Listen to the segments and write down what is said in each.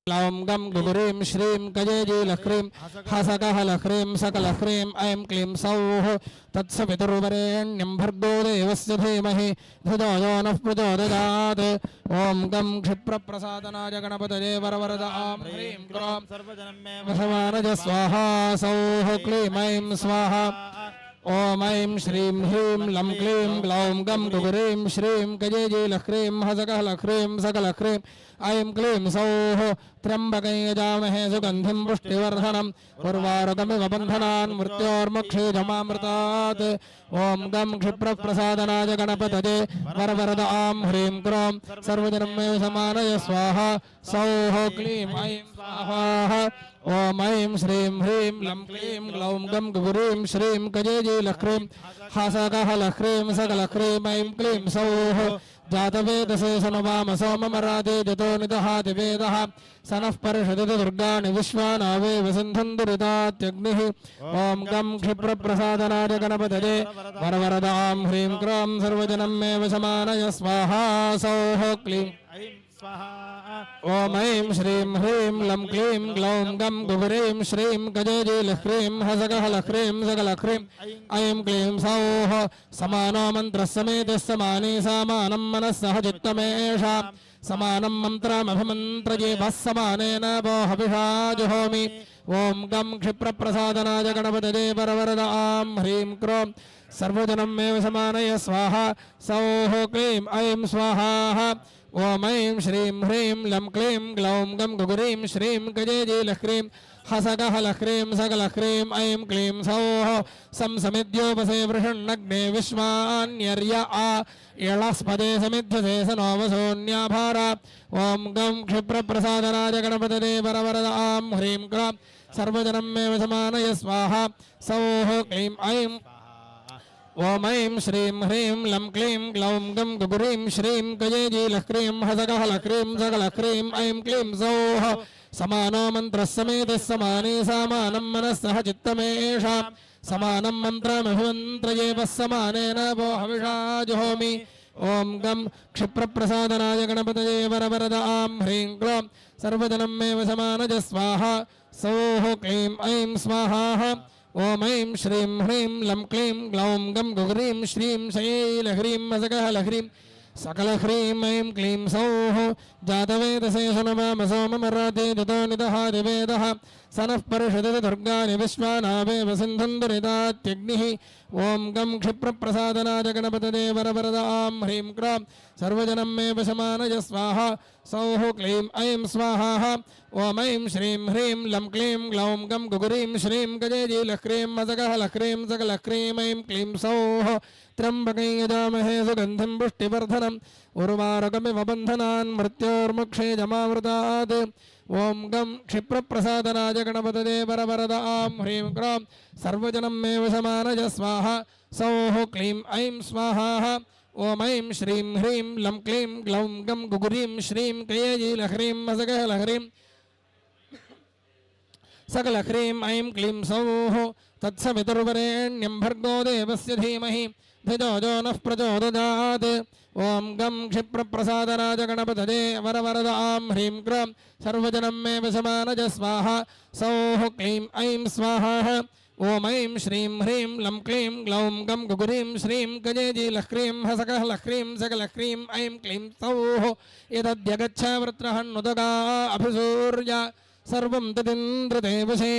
क्लौं गं गुगुरीं श्रीं कजेजीलह्रीं हसकहलह्रीं सकलह्रीं ऐं क्लीं सौः तत्सवितुर्वरेण्यं भर्गो देवस्य धीमहि धियो यो नः प्रचोदयात् ॐ गं क्षिप्रप्रसादनाय गणपतये वरवरद आं ह्रीं क्रों वशमानज स्वाहा सौः क्लीं ऐं स्वाहा ॐ ऐं श्रीं ह्रीं लं क्लीं ग्लौं गं गुगुरीं श्रीं कजेजीलह्रीं हसकहलह्रीं सकलह्रीं ऐं क्लीं सौः त्र्यम्बकं यजामहे सुगन्धिं पुष्टिवर्धनम् उर्वारुकमिव बन्धनान् मृत्योर्मुक्षीयमामृतात् ॐ गं क्षिप्रप्रसादनाय गणपतये वरवरद आं ह्रीं क्रों सर्वजनमेव समानय स्वाहा सौः क्लीं ऐं स्वाहा ॐ ऐं श्रीं ह्रीं लं क्लीं ग्लौं गं गुगुरीं श्रीं कजेजीलह्रीं हसकहलह्रीं सकलह्रीं ऐं क्लीं सौः जातवेदसे सनुवाम सोममराते जतो निदहाति वेदः सनः परिषदति दुर्गाणि विश्वानावे वसन्धं दुरितात्यग्निः ॐ गं क्षिप्रप्रसादनाय गणपतये वरवरदां ह्रीं क्रों सर्वजनं मे वशमानय स्वाहा सौः क्लीं ॐ ऐं श्रीं ह्रीं लं क्लीं ग्लौं गं गुगुरीं श्रीं कजेजीलह्रीं हसकहलह्रीं सकलह्रीं ऐं क्लीं सौः समानो मन्त्रः समेतः समाने समानं मनः सह चित्तमेषा समानं मन्त्रमभिमन्त्रयेभः समानेन वो हविषा जुहोमि ॐ गं क्षिप्रप्रसादनाय गणपतये वरवरद आं ह्रीं क्रों सर्वजनं मे समानय स्वाहा सौः क्लीं ऐं स्वाहा ॐ ऐं श्रीं ह्रीं लं क्लीं ग्लौं गं गुगुरीं श्रीं कजेजीलह्रीं हसकहलह्रीं सकलह्रीं ऐं क्लीं सौः संसमिद्योपसे वृषन्नग्ने विश्वान्यर्य आ यळस्पदे समिध्यसे सनो वसून्याभार ॐ गं क्षिप्रप्रसादनाय गणपतये वरवरद आं ह्रीं क्रों सर्वजनं मे समानय स्वाहा सौः क्लीं ऐं ॐ ऐं श्रीं ह्रीं लं क्लीं ग्लौं गं गुगुरीं श्रीं कजेजीलह्रीं हसकहलह्रीं सकलह्रीं ऐं क्लीं सौः समानो मन्त्रः समेतः समाने समानं मनः सह चित्तमेषा समानं मन्त्रमभिमन्त्रयेभः समानेन वो हविषा जुहोमि ॐ गं क्षिप्रप्रसादनाय गणपतये वरवरद आं ह्रीं क्रों सर्वजनं मे वशमानज स्वाहा सौः क्लीं ऐं स्वाहा ॐ ऐं श्रीं ह्रीं लं क्लीं ग्लौं गं गुगुरीं श्रीं शैलह्रीं हसकहलह्रीं सकलह्रीं ऐं क्लीं सौः जातवेदसे सनुवाम सोममराते जतो निदहाति वेदः सनः परिषदति दुर्गाणि विश्वानावे वसन्धं दुरितात्यग्निः ॐ गं क्षिप्रप्रसादनाय गणपतये वरवरद आं ह्रीं क्रों सर्वजनं मे वशमानय स्वाहा सौः क्लीं ऐं स्वाहा ॐ ऐं श्रीं ह्रीं लं क्लीं ग्लौं गं गुगुरीं श्रीं कजेजीलह्रीं हसकहलह्रीं सकलह्रीं ऐं क्लीं सौः त्र्यम्बकं यजामहे सुगन्धिं पुष्टिवर्धनम् उर्वारुकमिव बन्धनान् मृत्योर्मुक्षीयमामृतात् ॐ गं क्षिप्रप्रसादनाय गणपतये वरवरद आं ह्रीं क्रों सर्वजनं मे वशमानय स्वाहा सौः क्लीं ऐं स्वाहा ॐ ऐं श्रीं ह्रीं लं क्लीं ग्लौं गं गुगुरीं श्रीं कजेजीलह्रीं हसकहलह्रीं सकलह्रीं ऐं क्लीं सौः तत्सवितुर्वरेण्यं भर्गो देवस्य धीमहि धियो यो नः प्रचोदयात् ॐ गं क्षिप्रप्रसादनाय गणपतये वरवरद आं ह्रीं क्रों सर्वजनं मे वशमानय स्वाहा सौः क्लीं ऐं स्वाहा ॐ ऐं श्रीं ह्रीं लं क्लीं ग्लौं गं गुगुरीं श्रीं कजेजीलह्रीं हसकहलह्रीं सकलह्रीं ऐं क्लीं सौः एतद्यगच्छ वृत्रहन्नुदगा अभिसूर्य सर्वं तदिन्द्रदेवसे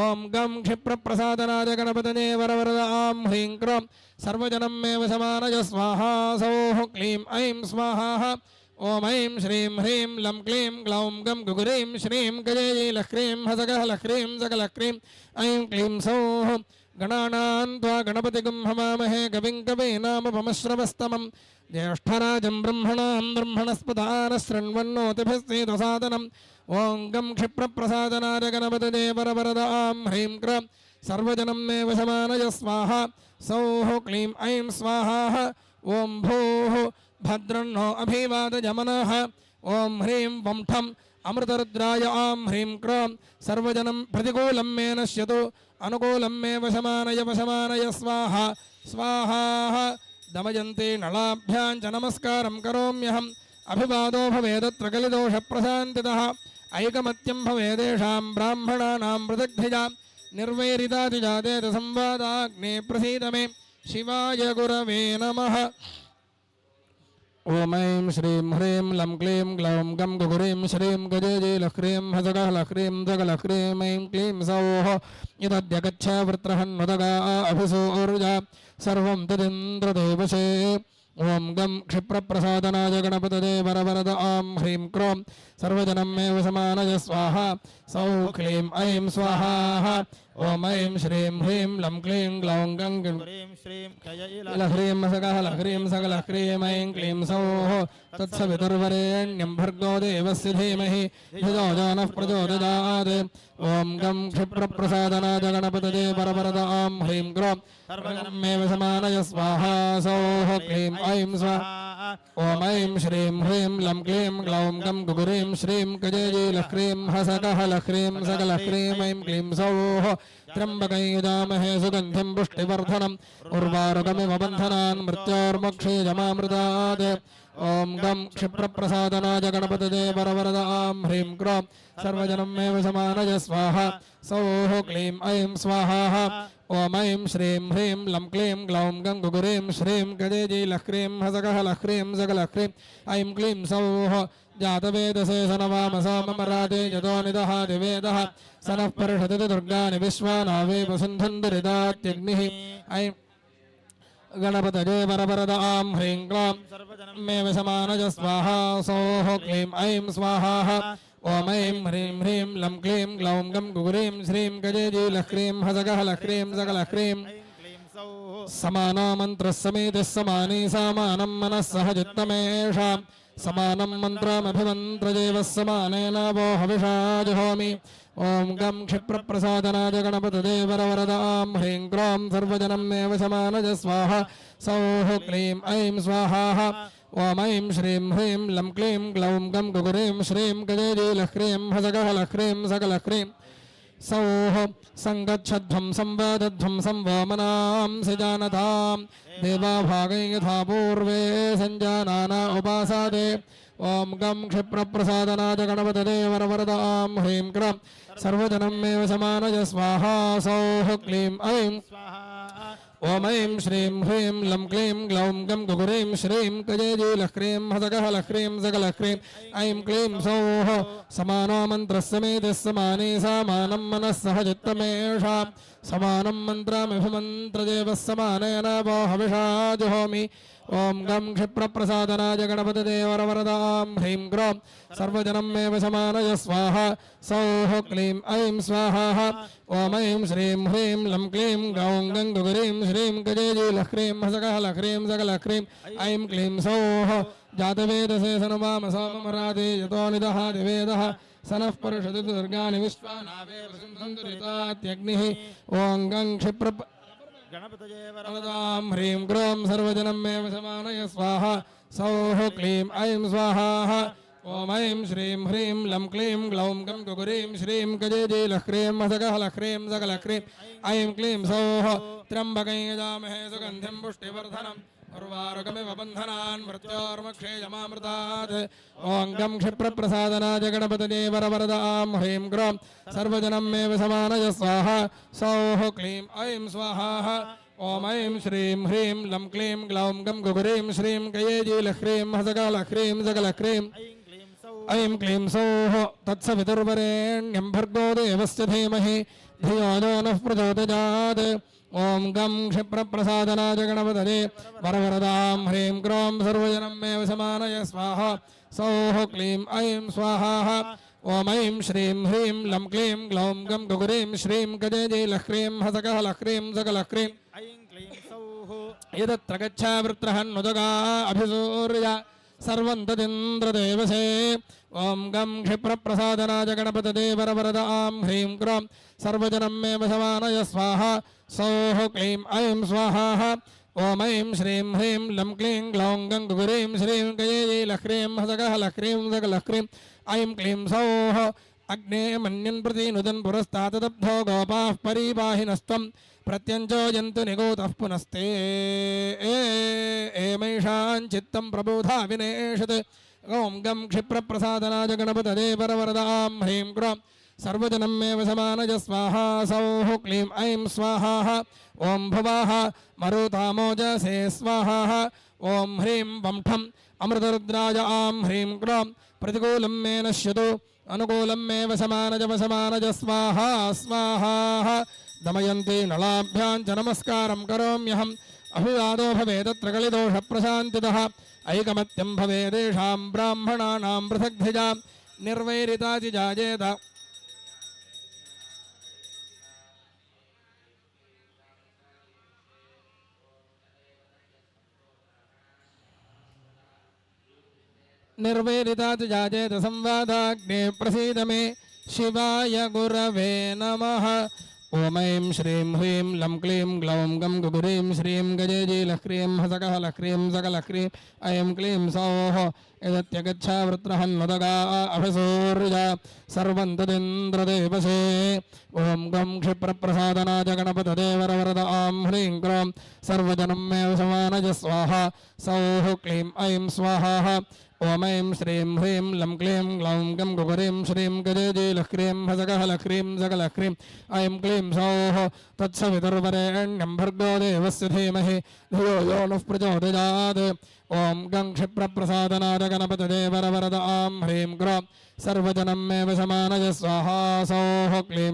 ॐ गं क्षिप्रप्रसादनाय गणपतये वरवरद आं ह्रीं क्रों सर्वजनं मे वशमानय स्वाहा सौः क्लीं ऐं स्वाहा ॐ ऐं श्रीं ह्रीं लं क्लीं ग्लौं गं गुगुरीं श्रीं कजेजीलह्रीं हसकहलह्रीं सकलह्रीं ऐं क्लीं सौः गणानां त्वा गणपतिगं हवामहे कविं कवीनामुपमश्रवस्तमं ज्येष्ठराजं ब्रह्मणां ब्रह्मणस्पदानः शृण्वन्नोतिभिस्सेदसादनम् ॐ गं क्षिप्रप्रसादनाय गणपतये वरवरद आं ह्रीं क्रों सर्वजनं मे वशमानय स्वाहा सौः क्लीं ऐं स्वाहा ॐ भूः भद्रन्नो अभिवादयमनः ॐ ह्रीं वं ठं अमृतरुद्राय आं ह्रीं क्रों सर्वजनं प्रतिकूलं मे नश्यतु अनुकूलं मे वशमानय स्वाहा स्वाहा दमयन्ते नलाभ्यां च नमस्कारं करोम्यहम् अभिवादो भवेदत्र कलिदोषप्रशान्तितः ऐकमत्यं भवेदेषां ब्राह्मणानां पृथग्धिजा निर्वैरितातिजातेत संवादाग्ने प्रसीद मे शिवाय गुरवे नमः। ॐ ऐं श्रीं ह्रीं लं क्लीं ग्लौं गं गुगुरीं श्रीं गजेजेलह्रीं हसगहलह्रीं जगलह्रीं ऐं क्लीं सौः यदद्यगच्छ वृत्रहन्नुदगा अभिसूर्जा सर्वं तदिन्द्रदेवशे। ओं गं क्षिप्रप्रसादनाय गणपतये वरवरद आं ह्रीं क्रों सर्वजनमेव समानय स्वाहा सौः क्लीं ऐं स्वाहा। ओं ऐं श्रीं ह्रीं लं क्लीं ग्लौं गं लह्रीं सगहलह्रीं सकलह्रीं ऐं क्लीं सौः तत्सवितुर्वरेण्यं भर्गो देवस्य धीमहि धियो यो नः प्रचोदयात्। ओं गं क्षिप्रप्रसादनाय गणपतये वरवरद आं ह्रीं क्रों सर्वजनमेव समानय स्वाहा सौः क्लीं ऐं स्वाहा। ओं ऐं श्रीं ह्रीं लं क्लीं ग्लौं गं गुगुरीं श्रीं गजेजेलह्रीं हसकहलह्रीं सकलह्रीं ऐं क्लीं सौः त्र्यम्बकं यजामहे सुगन्धिं पुष्टिवर्धनम् उर्वारुकमिव बन्धनान् मृत्योर्मोक्षयमामृतात्। ओं गं क्षिप्रप्रसादनाय गणपतये वरवरद आं ह्रीं क्रों सर्वजनमेव समानय स्वाहा सौः क्लीं ऐं स्वाहा। ओं ऐं श्रीं ह्रीं लं क्लीं ग्लौं गं गुगुरीं श्रीं गजेजेलह्रीं हसकहलह्रीं सकलह्रीं ऐं क्लीं सौः जातवेदसे सनवामसा मम राधे यतो निदहाति वेदः स नः पर्षति दुर्गाणि विश्वानावे वसुन्धन्दरिदात्यग्निः। ऐं गणपतये वरवरद आं ह्रीं क्लीं मेव समानय स्वाहा सौः क्लीं ऐं स्वाहा। ओं ऐं ह्रीं ह्रीं लं क्लीं ग्लौं गं गुगुरीं श्रीं गजेजेलह्रीं हसकहलह्रीं सकलह्रीं समानो मन्त्रः समेतिः समाने समानं मनः सह चित्तमेषां समानं मन्त्रमभिमन्त्रजेवः समानेन वो हविषा जुहोमि। ओं गं क्षिप्रप्रसादनाय गणपतये वरवरद आं ह्रीं क्रों सर्वजनमेव समानय स्वाहा सौः क्लीं ऐं स्वाहा। ओं ऐं श्रीं ह्रीं लं क्लीं ग्लौं गं गुगुरीं श्रीं गजेजेलह्रीं हसकहलह्रीं सकलह्रीं सौः सङ्गच्छध्वं संवादध्वं संवोमनांसि जानतां देवाभागै यथा पूर्वे सञ्जानाना उपासादे। ओं गं क्षिप्रप्रसादनाय गणपतये वरवरद आं ह्रीं क्रों सर्वजनमेव समानय स्वाहा सौः क्लीं ऐं स्वाहा। ओं ऐं श्रीं ह्रीं लं क्लीं ग्लौं गं गुगुरीं श्रीं गजेजेलह्रीं हसकहलह्रीं सकलह्रीं ऐं क्लीं सौः समानो मन्त्रः समेतिः समाने समानं मनः सह चित्तमेषां समानं मन्त्रमभिमन्त्रदेवः समानेन वो हविषा जुहोमि। ओं गं क्षिप्रप्रसादनाय गणपतये वरवरद आं ह्रीं क्रों सर्वजनमेव समानय स्वाहा सौः क्लीं ऐं स्वाहा। ओं ऐं श्रीं ह्रीं लं क्लीं ग्लौं गं गुगुरीं श्रीं गजेजेलह्रीं हसकहलह्रीं सकलह्रीं ऐं क्लीं सौः जातवेदसे सनवामसा मम राधे यतो निदहाति वेदः स नः पर्षति दुर्गाणि विश्वानावे वसुन्धन्दरितात्यग्निः। ओं गं गणपतये वरवरद आं ह्रीं क्रों सर्वजनमेव समानय स्वाहा सौः क्लीं ऐं स्वाहा। ओं ऐं श्रीं ह्रीं लं क्लीं ग्लौं गं गुगुरीं श्रीं गजेजेलह्रीं हसकहलह्रीं सकलह्रीं ऐं क्लीं सौः त्र्यम्बकं यजामहे सुगन्धिं पुष्टिवर्धनम् उर्वारुकमिव बन्धनान् मृत्योर्मोक्षयमामृतात्। ओं गं क्षिप्रप्रसादनाय गणपतये वरवरद आं ह्रीं क्रों सर्वजनमेव समानय स्वाहा सौः क्लीं ऐं स्वाहा। ओं ऐं श्रीं ह्रीं लं क्लीं ग्लौं गं गुगुरीं श्रीं गजेजेलह्रीं हसकहलह्रीं सकलह्रीं ऐं क्लीं सौः तत्सवितुर्वरेण्यं भर्गो देवस्य धीमहि धियो यो नः प्रचोदयात्। ओं गं क्षिप्रप्रसादनाय गणपतये वरवरद आं ह्रीं क्रों सर्वजनमेव समानय स्वाहा सौः क्लीं ऐं स्वाहा। ओं ऐं श्रीं ह्रीं लं क्लीं ग्लौं गं गुगुरीं श्रीं गजेजेलह्रीं हसकहलह्रीं सकलह्रीं ऐं क्लीं सौः यदत्र गच्छ वृत्रहन्नुदगा अभिसूर्य सर्वं तदिन्द्रदेवसे। ओं गं क्षिप्रप्रसादनाय गणपतये वरवरद आं ह्रीं क्रों सर्वजनमेव समानय स्वाहा सौः क्लीं ऐं स्वाहा। ओं ऐं श्रीं ह्रीं लं क्लीं ग्लौं गं गुगुरीं श्रीं गजेजेलह्रीं हसकहलह्रीं सकलह्रीं ऐं क्लीं सौः अग्ने मन्यन् प्रतिनुदन् पुरस्तादब्धो गोपाः परिपाहिनस्त्वं प्रत्यञ्चो जन्तु निगूतः पुनस्ते एमैषां चित्तं प्रबोधा विनेषत् ओं गं क्षिप्रप्रसादनाय गणपतये वरवरदां ह्रीं क्रों सर्वजनं मे वशमानय स्वाहा सौः क्लीं ऐं स्वाहा ओं भुवः मरुतामोजसे स्वाहा ओं ह्रीं वं ठम् अमृतरुद्राय आं ह्रीं क्रों प्रतिकूलं मे नश्यतु अनुकूलं मे वशमानज स्वाहा स्वाहा दमयन्ती नलाभ्यां च नमस्कारं करोम्यहम् अभिवादो भवेदत्र कलिदोषप्रशान्तितः ऐकमत्यं भवेदेषां ब्राह्मणानां पृथग्धिजा निर्वैरिताति जायेत निर्वैरिताति जायेत संवादाग्ने प्रसीद मे शिवाय गुरवे नमः ओम ऐं श्रीं ह्रीं लं क्लीं ग्लौं गं गुगुरीं श्रीं गजेजीलह्रीं हसकहलह्रीं सकलह्रीं ऐं क्लीं सौः यदत्यगच्छा वृत्रहन्नुदगा अभिसूर्या सर्वं तदिन्द्रदेवसे ॐ गं क्षिप्रप्रसादनाय गणपतये वरवरद आं ह्रीं क्रों सर्वजनं मे वशमानय स्वाहा सौः क्लीं ऐं स्वाहा ओम ऐं श्रीं ह्रीं लं क्लीं ग्लौं गं गुगुरीं श्रीं गजेजीलह्रीं हसकहलह्रीं सकलह्रीं ऐं क्लीं सौः तत्सवितुर्वरेण्यं भर्गो देवस्य धीमहि धियो यो नः प्रचोदयात् ओं गं क्षिप्रप्रसादनाय गणपतये वरवरद आं ह्रीं क्रों सर्वजनं मे वशमानय स्वाहा सौः क्लीं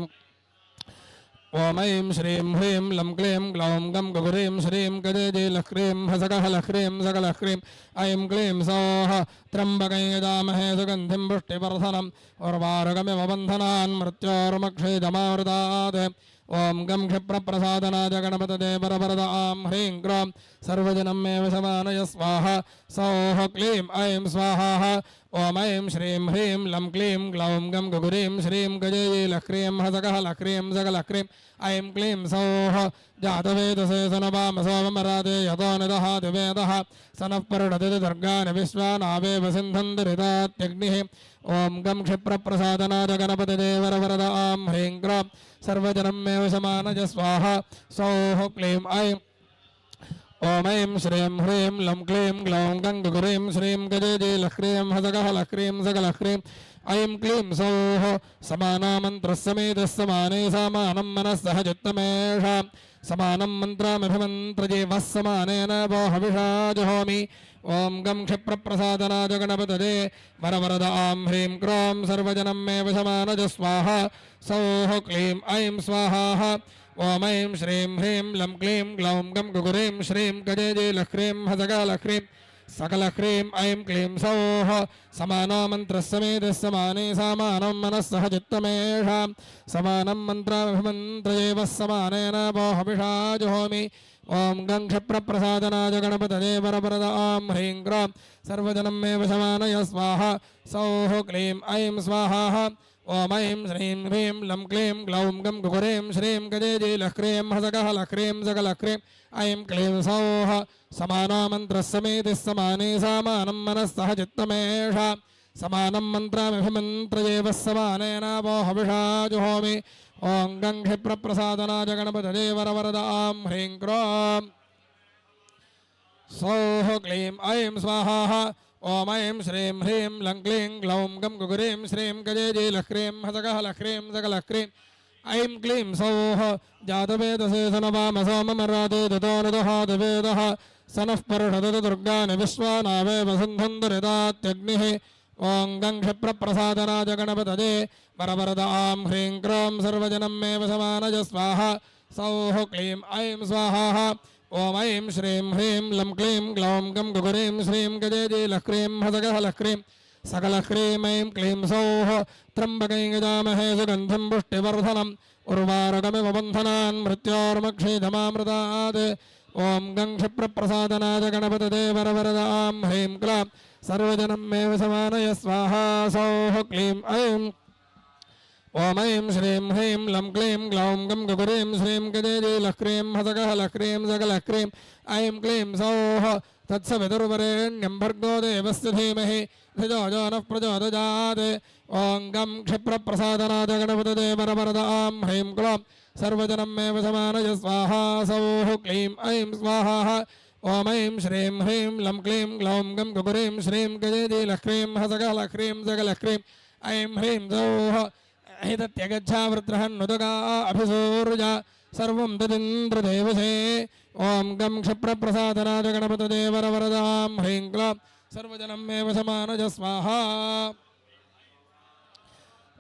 ओम ऐं श्रीं ह्रीं लं क्लीं ग्लौं गं गुगुरीं श्रीं गजेजीलह्रीं हसकहलह्रीं सकलह्रीं ऐं क्लीं सौः त्र्यम्बकं यजामहे सुगन्धिं पुष्टिवर्धनम् उर्वारुकमिव बन्धनान् मृत्योर्मक्षयजमामृतात् ओं गं क्षिप्रप्रसादनाय गणपतये वरवरद आं ह्रीं क्रों सर्वजनं मे वशमानय स्वाहा सौः क्लीं ऐं स्वाहा ओम ऐं श्रीं ह्रीं लं क्लीं ग्लौं गं गुगुरीं श्रीं गजेजीलह्रीं हसकहलह्रीं सकलह्रीं ऐं क्लीं सौः जातवेदसे सनवाम सोमराते यतो निदहाति वेदः सनः पर्णदति दुर्गानि विश्वानावेव सिन्धन्ति ऋतात्यग्निः ओं गं क्षिप्रप्रसादनाय गणपतये वरवरद आं ह्रीं क्रों सर्वजनं मे वशमानय स्वाहा सौः क्लीं ऐं ओम ऐं श्रीं ह्रीं लं क्लीं ग्लौं गं गुगुरीं श्रीं गजेजीलह्रीं हसकहलह्रीं सकलह्रीं ऐं क्लीं सौः समानामन्त्रस्समेतः समाने समानं मनस्सह चित्तमेषां समानं मन्त्रमभिमन्त्रजीवः समानेन वो हविषा जुहोमि ओं गं क्षिप्रप्रसादनाय गणपतये वरवरद आं ह्रीं क्रों सर्वजनं मे वशमानय स्वाहा सौः क्लीं ऐं स्वाहा ओम ऐं श्रीं ह्रीं लं क्लीं ग्लौं गं गुगुरीं श्रीं गजेजीलह्रीं हसकहलह्रीं सकलह्रीं ऐं क्लीं सौः समानामन्त्रस्समेतः समाने समानं मनस्सह चित्तमेषां समानं मन्त्रमभिमन्त्रजीवः समानेन वो हविषा जुहोमि ओं गं क्षिप्रप्रसादनाय गणपतये वरवरद आं ह्रीं क्रों सर्वजनं मे वशमानय स्वाहा सौः क्लीं ऐं स्वाहा ओम ऐं श्रीं ह्रीं लं क्लीं ग्लौं गं गुगुरीं श्रीं गजेजीलह्रीं हसकहलह्रीं सकलह्रीं ऐं क्लीं सौः समानामन्त्रस्समेतः समाने समानं मनस्सह चित्तमेषां समानं मन्त्रमभिमन्त्रजीवः समानेन वो हविषा जुहोमि ओं गं क्षिप्रप्रसादनाय गणपतये वरवरद आं ह्रीं क्रों सौः क्लीं ऐं स्वाहा ओम ऐं श्रीं ह्रीं लं क्लीं ग्लौं गं गुगुरीं श्रीं गजेजीलह्रीं हसकहलह्रीं सकलह्रीं ऐं क्लीं सौः जातवेदसे सनवाम सोमराते ततो निदहाति वेदः सनः पर्णदति दुर्गानि विश्वानावेव सिन्धन्ति ऋतात्यग्निः ओं गं क्षिप्रप्रसादनाय गणपतये वरवरद आं ह्रीं क्रों सर्वजनं मे वशमानय स्वाहा सौः क्लीं ऐं स्वाहा ओम ऐं श्रीं ह्रीं लं क्लीं ग्लौं गं गुगुरीं श्रीं गजेजीलह्रीं हसकहलह्रीं सकलह्रीं ऐं क्लीं सौः त्र्यम्बकं यजामहे सुगन्धिं पुष्टिवर्धनम् उर्वारुकमिव बन्धनान् मृत्योर्मक्षयजमामृतात् ओं गं क्षिप्रप्रसादनाय गणपतये वरवरद आं ह्रीं क्लीं सर्वजनं मे वशमानय स्वाहा सौः क्लीं ऐं ओम ऐं श्रीं ह्रीं लं क्लीं ग्लौं गं गुगुरीं श्रीं गजेजीलह्रीं हसकहलह्रीं सकलह्रीं ऐं क्लीं सौः तत्सवितुर्वरेण्यं भर्गो देवस्य धीमहि धियो यो नः प्रचोदयात् ओं गं क्षिप्रप्रसादनाय गणपतये वरवरद आं ह्रीं क्रों सर्वजनं मे वशमानय स्वाहा सौः क्लीं ऐं स्वाहा ॐ ऐं श्रीं ह्रीं लं क्लीं ग्लौं गं गुगुरीं श्रीं गजेजीलह्रीं हसगलह्रीं सगलह्रीं ऐं ह्रीं सौः हितत्यगच्छावृत्रहन्नुदगा अभिसूर्या सर्वं तदिन्द्रदेवसे ॐ गं क्षिप्रप्रसादनाय गणपतये वरवरदां ह्रीं क्लां सर्वजनं मे वशमानज स्वाहा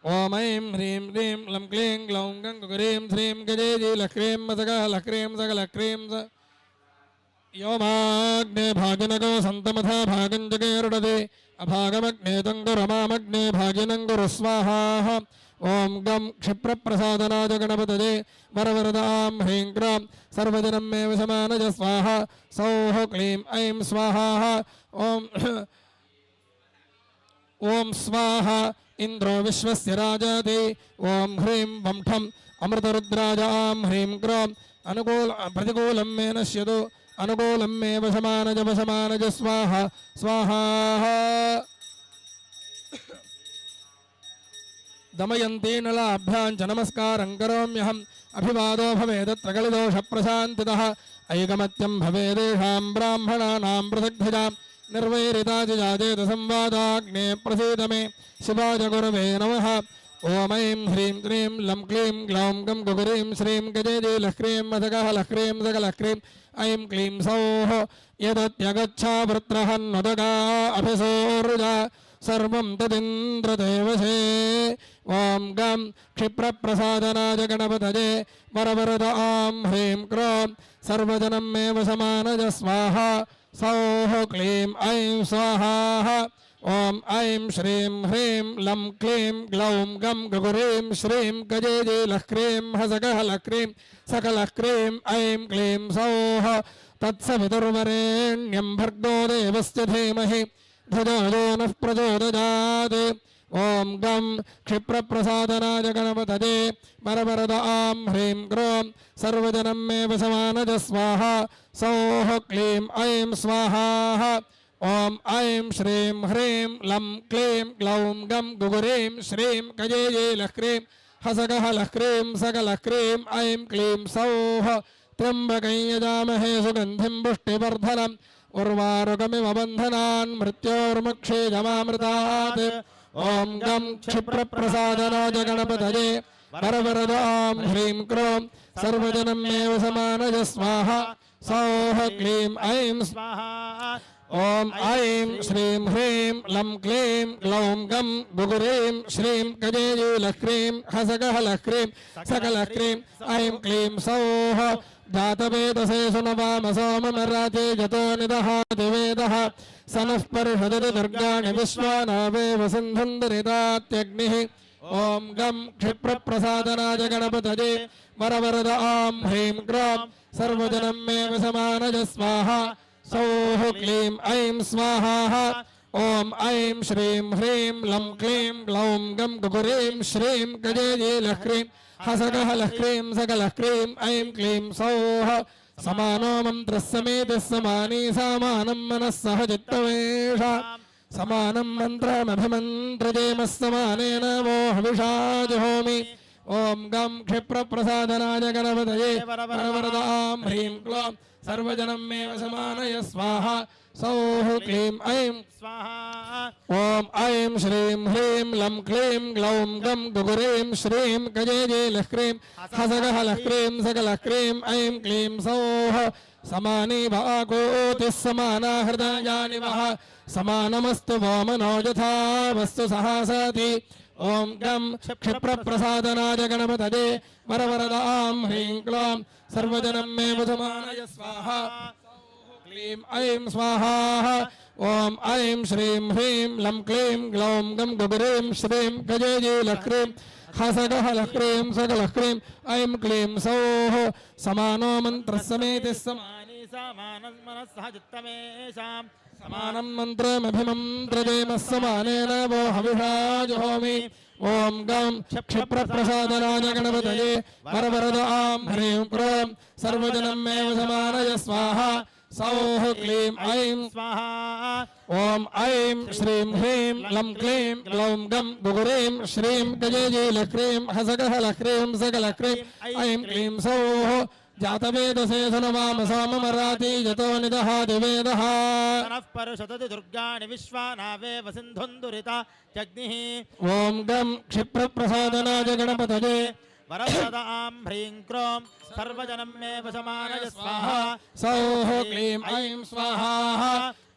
ॐ ऐं ह्रीं ह्रीं लं क्लीं ग्लौं गं गुगुरीं श्रीं गजेजीलह्रीं हसगलह्रीं सगलह्रीं योमाग्ने भागिनगो सन्तमथा भागं जगेरुडदे अभागमग्ने तङ्गुरमामग्ने भागिनं गुरु स्वाहा ॐ गं क्षिप्रप्रसादनाय गणपतये वरवरदां ह्रीं क्रां सर्वजनं मे वशमानज स्वाहा सौः क्लीं ऐं स्वाहा ॐ स्वाहा इन्द्रो विश्वस्य राजाति ॐ ह्रीं वंठम् अमृतरुद्राय आं ह्रीं क्रां प्रतिकूलं मे नश्यतु अनुकूलं मे वशमानज स्वाहा स्वाहा दमयन्ती नलाभ्यां च नमस्कारं करोम्यहम् अभिवादो भवेदत्र कलिदोषप्रशान्तितः ऐकमत्यं भवेदेषां ब्राह्मणानां पृथग्भजां निर्वैरिता च जातेत संवादाग्ने प्रसीद मे शिवाय गुरवे नमः ॐ ऐं ह्रीं क्लीं लं क्लीं ग्लौं गं गुगुरीं श्रीं गजेजीलह्रीं हसगलह्रीं सगलह्रीं ऐं क्लीं सौः यदत्यगच्छावृत्रहन्नुदगा अभिसूर्या सर्वं तदिन्द्रदेवसे ॐ गं क्षिप्रप्रसादनाय गणपतये वरवरदां ह्रीं क्रां सर्वजनं मे वशमानज स्वाहा सौः क्लीं ऐं स्वाहा ॐ ऐं श्रीं ह्रीं लं क्लीं ग्लौं गं गुगुरीं श्रीं गजेजीलह्रीं हसगलह्रीं सकलह्रीं ऐं क्लीं सौः तत्सवितुर्वरेण्यं भर्गो देवस्य धीमहि धियो यो नः प्रचोदयात् ॐ गं क्षिप्रप्रसादनाय गणपतये वरवरदां ह्रीं क्रां सर्वजनं मे वशमानज स्वाहा सौः क्लीं ऐं स्वाहा ॐ ऐं श्रीं ह्रीं लं क्लीं ग्लौं गं गुगुरीं श्रीं गजेजीलह्रीं हसगलह्रीं सकलह्रीं ऐं क्लीं सौः त्र्यम्बकं यजामहे सुगन्धिं पुष्टिवर्धनम् उर्वारुकमिव बन्धनान् मृत्योर्मुक्षीयमामृतात् ॐ गं क्षिप्रप्रसादनाय गणपतये वरवरदां ह्रीं क्रां सर्वजनं मे वशमानज स्वाहा सौः क्लीं ऐं स्वाहा ॐ ऐं श्रीं ह्रीं लं क्लीं ग्लौं गं गुगुरीं श्रीं गजेजीलह्रीं हसगलह्रीं सकलह्रीं ऐं क्लीं सौः जातवेदसे सुनवामसोमराते जतो निदहाति वेदः स नः परिषदति दुर्गाणि विश्वानावेव सिन्धुन्दरितात्यग्निः ॐ गं क्षिप्रप्रसादनाय गणपतये वरवरदां ह्रीं क्रां सर्वजनं मे वशमानज स्वाहा सौः क्लीं ऐं स्वाहा ॐ ऐं श्रीं ह्रीं लं क्लीं ग्लौं गं गुगुरीं श्रीं गजेजीलह्रीं हसगलह्रीं सकलह्रीं ऐं क्लीं सौः समानो मन्त्रस्समेतिः समानी समानं मनः सह चित्तमेषा समानं मन्त्रमभिमन्त्रजेमः समानेन वो हविषा जुहोमि ॐ गं क्षिप्रप्रसादनाय गणपतये वरवरदां ह्रीं क्लां सर्वजनं मे वशमानय स्वाहा सौः क्लीं ऐं स्वाहा ॐ ऐं श्रीं ह्रीं लं क्लीं ग्लौं गं गुगुरीं श्रीं गजेजीलह्रीं हसगलह्रीं सकलह्रीं ऐं क्लीं सौः समानी वाकोतिः समाना हृदयानि वः समानमस्तु वो मनो यथा वस्तु सहसति ॐ गं क्षिप्रप्रसादनाय गणपतये वरवरदां ह्रीं क्लां सर्वजनं मे वशमानय स्वाहा क्लीं ऐं स्वाहा ॐ ऐं श्रीं ह्रीं लं क्लीं ग्लौं गं गुगुरीं श्रीं गजेजीलह्रीं हसगलह्रीं सकलह्रीं ऐं क्लीं सौः समानो मन्त्रस्समेतिः समानी समानं मनः सह चित्तमेषां समानं मन्त्रमभिमन्त्रजेमः समानेन वो हविषा जुहोमि ॐ गं क्षिप्रप्रसादनाय गणपतये वरवरदां ह्रीं क्रां सर्वजनं मे वशमानय स्वाहा सौः क्लीं ऐं स्वाहा ॐ ऐं श्रीं ह्रीं लं क्लीं ग्लौं गं गुगुरीं श्रीं गजेजीलह्रीं हसगलह्रीं सकलह्रीं ऐं क्लीं सौः जातवेदसे सुनुवाम सोममराति जतो निदहाति वेदः तनः परुषतति दुर्गाणि विश्वानावेव सिन्धुन्दुरिता जग्निः ॐ गं क्षिप्रप्रसादनाय गणपतये वरप्रदां ह्रीं क्रों सर्वजनं मे वशमानय स्वाहा सौः क्लीं ऐं स्वाहा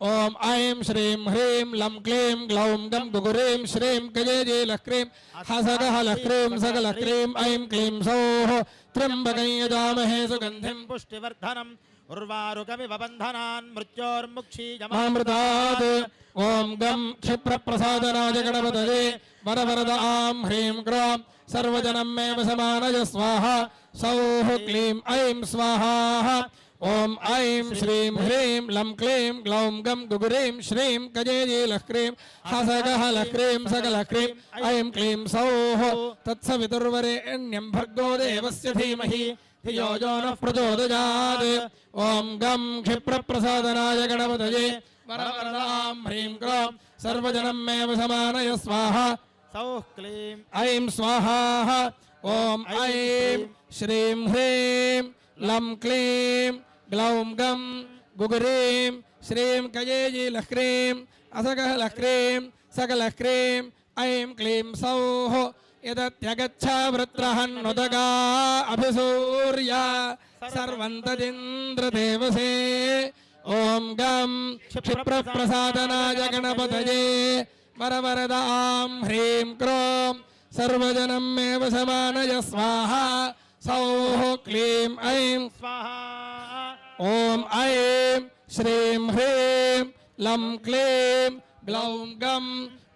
ॐ ऐं श्रीं ह्रीं लं क्लीं ग्लौं गं गुगुरीं श्रीं कजेजे लक्रीं हसगः लक्रीं सकलक्रीं ऐं क्लीं सौः त्र्यम्बकं यजामहे सुगन्धिं पुष्टिवर्धनम् उर्वारुकमिव बन्धनान् मृत्योर्मुक्षीयमामृतात् ॐ गं क्षिप्रप्रसादनाय गणपतये वरवरद आं ह्रीं क्रों सर्वजनं मे वशमानय स्वाहा सौः क्लीं ऐं स्वाहा ॐ ऐं श्रीं ह्रीं लं क्लीं ग्लौं गं गुगुरीं श्रीं कजेजे लक्रीं हसगः लक्रीं सकलक्रीं ऐं क्लीं सौः तत्सवितुर्वरेण्यं भर्गो देवस्य धीमहि धियो यो नः प्रचोदयात् ॐ गं क्षिप्रप्रसादनाय गणपतये वरवरदां ह्रीं क्रों सर्वजनं मे वशमानय स्वाहा सौः क्लीं ऐं स्वाहा ॐ ऐं श्रीं ह्रीं लं क्लीं ग्लौं गं गुगुरीं श्रीं कजेजी लक्रीं असगः लक्रीं सकलक्रीं ऐं क्लीं सौः यदत्यगच्छा वृत्रहन्नुदगा अभिसूर्या सर्वन्तदिन्द्रदेवसे ॐ गं क्षिप्रप्रसादनाय गणपतये वरवरदां ह्रीं क्रों सर्वजनं मे वशमानय स्वाहा सौः क्लीं ऐं स्वाहा ॐ ऐं श्रीं ह्रीं लं क्लीं ग्लौं गं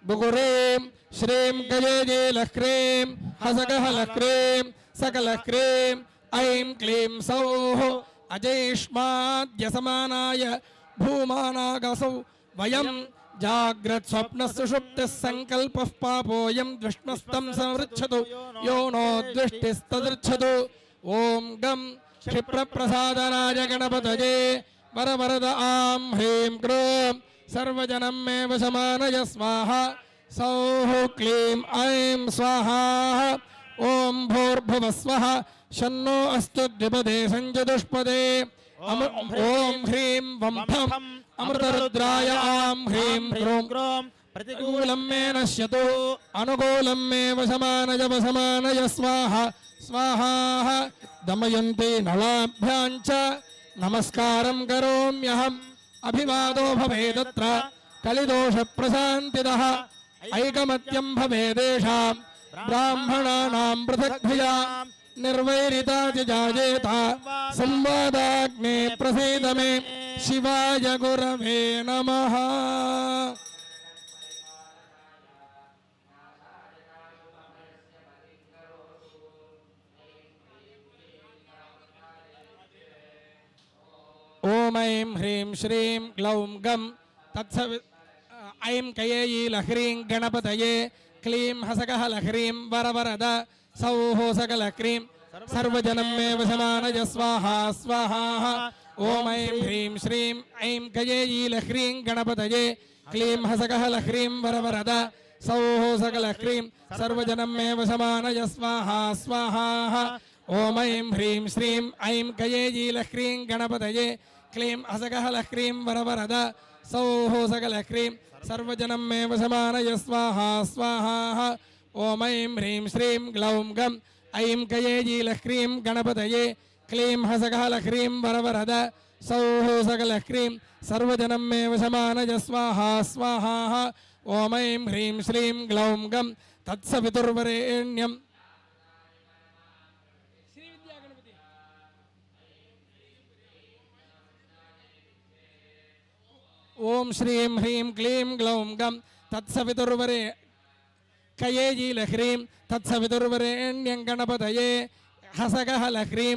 गुगुरीं श्रीं गजेजे लक्रीं हसगः लक्रीं सकलक्रीं ऐं क्लीं सौः अजैष्माद्यसमानाय भूमानागसौ वयं जाग्रत् स्वप्नः सुषुप्तिः संकल्पः पापोऽयं द्विष्णस्तं संवृच्छतु यो नो दृष्टिस्तदृच्छतु ॐ गं क्षिप्रप्रसादनाय गणपतये वरवरद आं ह्रीं क्रों सर्वजनं मे वशमानय स्वाहा सौः क्लीं ऐं स्वाहा ॐ भूर्भुवः स्वः शन्नो अस्तु द्विपदे सञ्चतुष्पदे ॐ ह्रीं वं फम् अमृतरुद्राय आं ह्रीं क्रों प्रतिकूलं मे नश्यतु अनुकूलं मे वशमानय स्वाहा स्वाहा दमयन्ती नलाभ्यां च नमस्कारं करोम्यहम् अभिवादो भवेदत्र कलिदोषप्रशान्तिदः ऐकमत्यं भवेदेषां ब्राह्मणानां पृथग्भया निर्वैरिता च जायेत संवादाग्ने प्रसीद मे शिवाय गुरवे नमः। ॐ ऐं ह्रीं श्रीं ग्लौं गं ऐं कयेयी लह्रीं गणपतये क्लीं हसगः लह्रीं वरवरद सौः सकलक्रीं सर्वजनं मे वशमानय स्वाहा स्वाहा ॐ ऐं ह्रीं श्रीं ऐं कयेयी लह्रीं गणपतये क्लीं हसगः लह्रीं वरवरद सौः सकलक्रीं सर्वजनं मे वशमानय स्वाहा स्वाहा ॐ ऐं ह्रीं श्रीं ऐं कयेयी लह्रीं गणपतये क्लीं हसगः लह्रीं वरवरद सौः सकलक्रीं सर्वजनं मे वशमानय स्वाहा स्वाहा ॐ ऐं ह्रीं श्रीं ग्लौं गं ऐं कयेयी लह्रीं गणपतये क्लीं हसगः लह्रीं वरवरद सौः सकलक्रीं सर्वजनं मे वशमानय स्वाहा स्वाहा ॐ ऐं ह्रीं श्रीं ग्लौं गं तत्सवितुर्वरेण्यं ॐ श्रीं ह्रीं क्लीं ग्लौं गं तत्सवितुर्वरे कयेयी लह्रीं तत्सवितुर्वरेण्यं गणपतये हसगः लह्रीं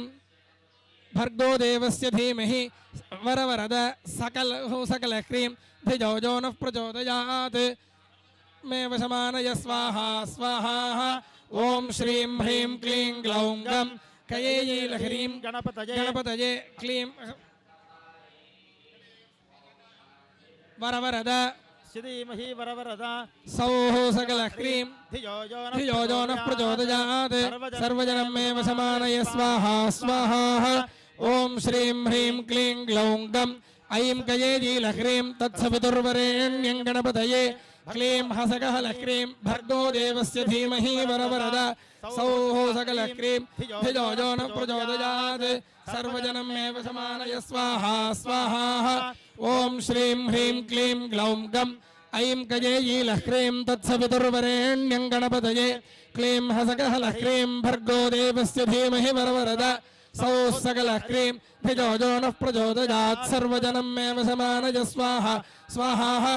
भर्गो देवस्य धीमहि वरवरद सकलक्रीं धियो यो नः प्रचोदयात् मे वशमानय स्वाहा स्वाहा ॐ श्रीं ह्रीं क्लीं ग्लौं गं कयेयी लह्रीं गणपतये क्लीं वरवरद सिद्धीमहि वरवरद सौः सकलक्रीं धियो यो नः प्रचोदयात् सर्वजनं मे वशमानय स्वाहा स्वाहा ఓం శ్రీం హ్రీం క్లీం గ్లౌం గం ఐం కయేజీలహ్రీం తత్సవితుర్వరేణ్యం గణపతయే క్లీం హసగహలహ్రీం భర్గో దేవస్య ధీమహి వరవరద సౌః సకలహ్రీం ధిజోజోన ప్రచోదయాత్ సర్వజనం మే వశమానయ స్వాహా స్వాహా. ఓం శ్రీం హ్రీం క్లీం గ్లౌం గం ఐం కయేజీలహ్రీం తత్సవితుర్వరేణ్యం గణపతయే క్లీం హసగహలహ్రీం భర్గో దేవస్య ధీమహి వరవరద సౌః సకలహ్రీం ధిజోజోన ప్రచోదయాత్ సర్వజనం మే వశమానయ స్వాహా స్వాహా.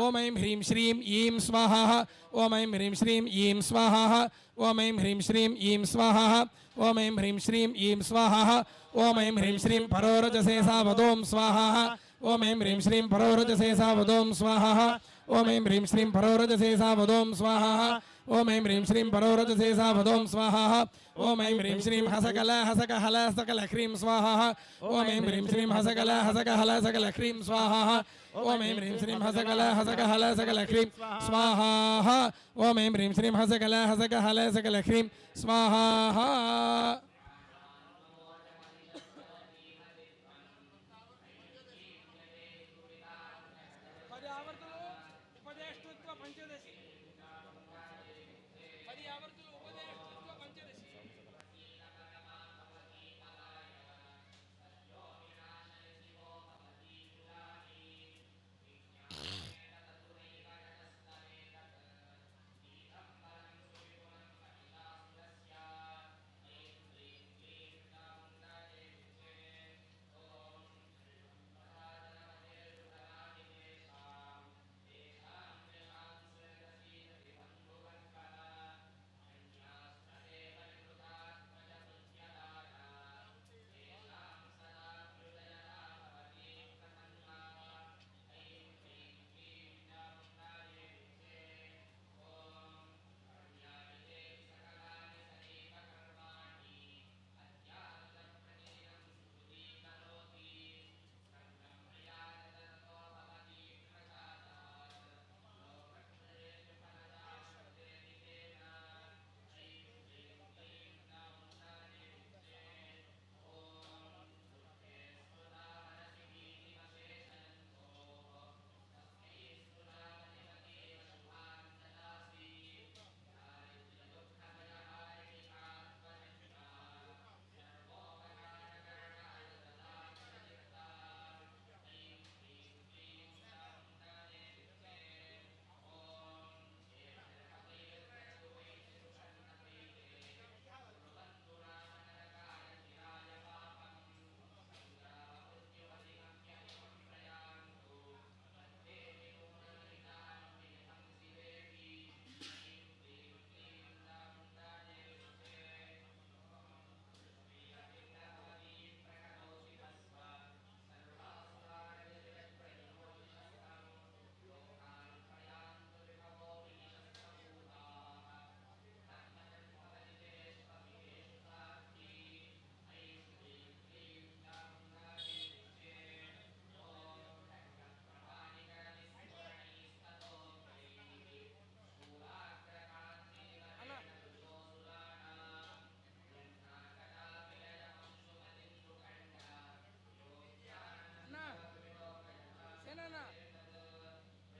ఓం ఐం హ్రీం శ్రీం ఈం స్వాహా. ఓం ఐం హ్రీం శ్రీం ఈం స్వాహా. ఓం ఐం హ్రీం శ్రీం ఈం స్వాహా. ఓం ఐం హ్రీం శ్రీం ఈం స్వాహా. ఓం ఐం హ్రీం శ్రీం పరోరజసే సావదోం స్వాహా. ఓం ఐం హ్రీం శ్రీం పరోరజసే సావదోం స్వాహా. ఓం ఐం హ్రీం శ్రీం పరోరజసే సావదోం స్వాహా. ఓం ఐం హ్రీం శ్రీం పరోరజసే సావదోం స్వాహా. ఓం ఐం హ్రీం శ్రీం హసకల హసకహల సకల హ్రీం స్వాహా. ఓం ఐం హ్రీం శ్రీం హసకల హసకహల సకల హ్రీం స్వాహా. ఓం ఐం హ్రీం శ్రీం హసకల హసకహల సకల హ్రీం స్వాహా. ఓం ఐం హ్రీం శ్రీం హసకల హసకహల సకల హ్రీం స్వాహా.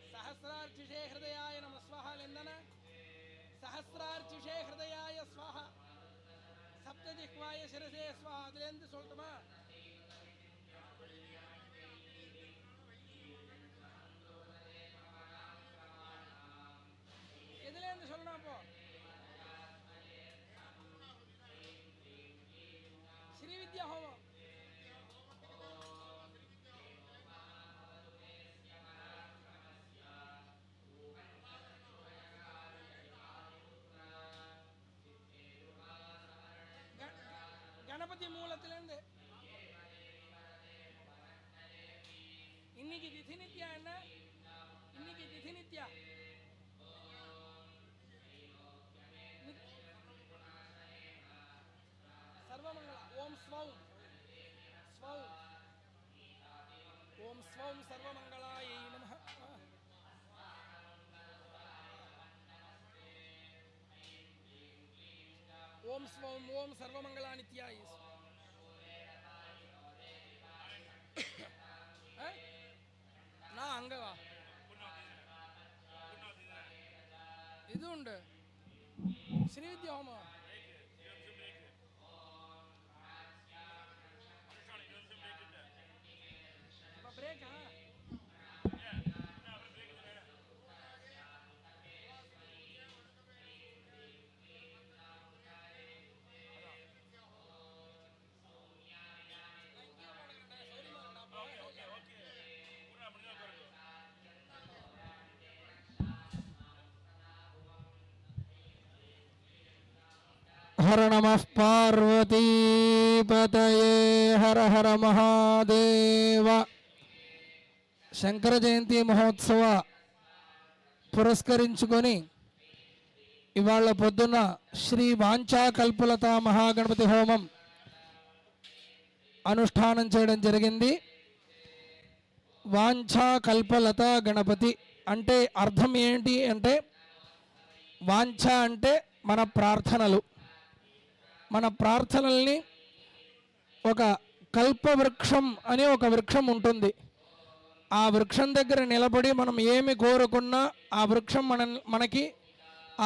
సహస్రార్చిషే హృదయాయ నమ స్వాహ లిందన సహస్రార్చిషే హృదయాయ స్వాహ సప్తజిహ్వాయ శిరసే స్వాహ அதுலேருந்து சொல்லட்டுமா எதுலேருந்து சொல்லணும் அப்போ ஸ்ரீவித்யா ஹோமம் கணபதி மூலத்திலிருந்து இன்னைக்கு திதி நித்யா என்ன இன்னைக்கு திதி நித்யா சர்வமங்கள ஓம் ஸ்வௌம் ஸ்வௌம் ஓம் ஸ்வௌம் சர்வமங்களாயை நமः ఓం స్వం ఓం సర్వమంగళానిత్యాయ ഉണ്ട് ശ്രീവിദ്യ ഹോമം ബ്രേക്കാ హర నమః పార్వతీపతయే హర హర మహాదేవ. శంకర జయంతి మహోత్సవ పురస్కరించుకొని ఇవాళ పొద్దున్న శ్రీ వాంఛాకల్పలత మహాగణపతి హోమం అనుష్ఠానం చేయడం జరిగింది. వాంఛాకల్పలత గణపతి అంటే అర్థం ఏంటి అంటే, వాంఛ అంటే మన ప్రార్థనలు. మన ప్రార్థనల్ని ఒక కల్పవృక్షం అనే ఒక వృక్షం ఉంటుంది. ఆ వృక్షం దగ్గర నిలబడి మనం ఏమి కోరుకున్నా ఆ వృక్షం మనకి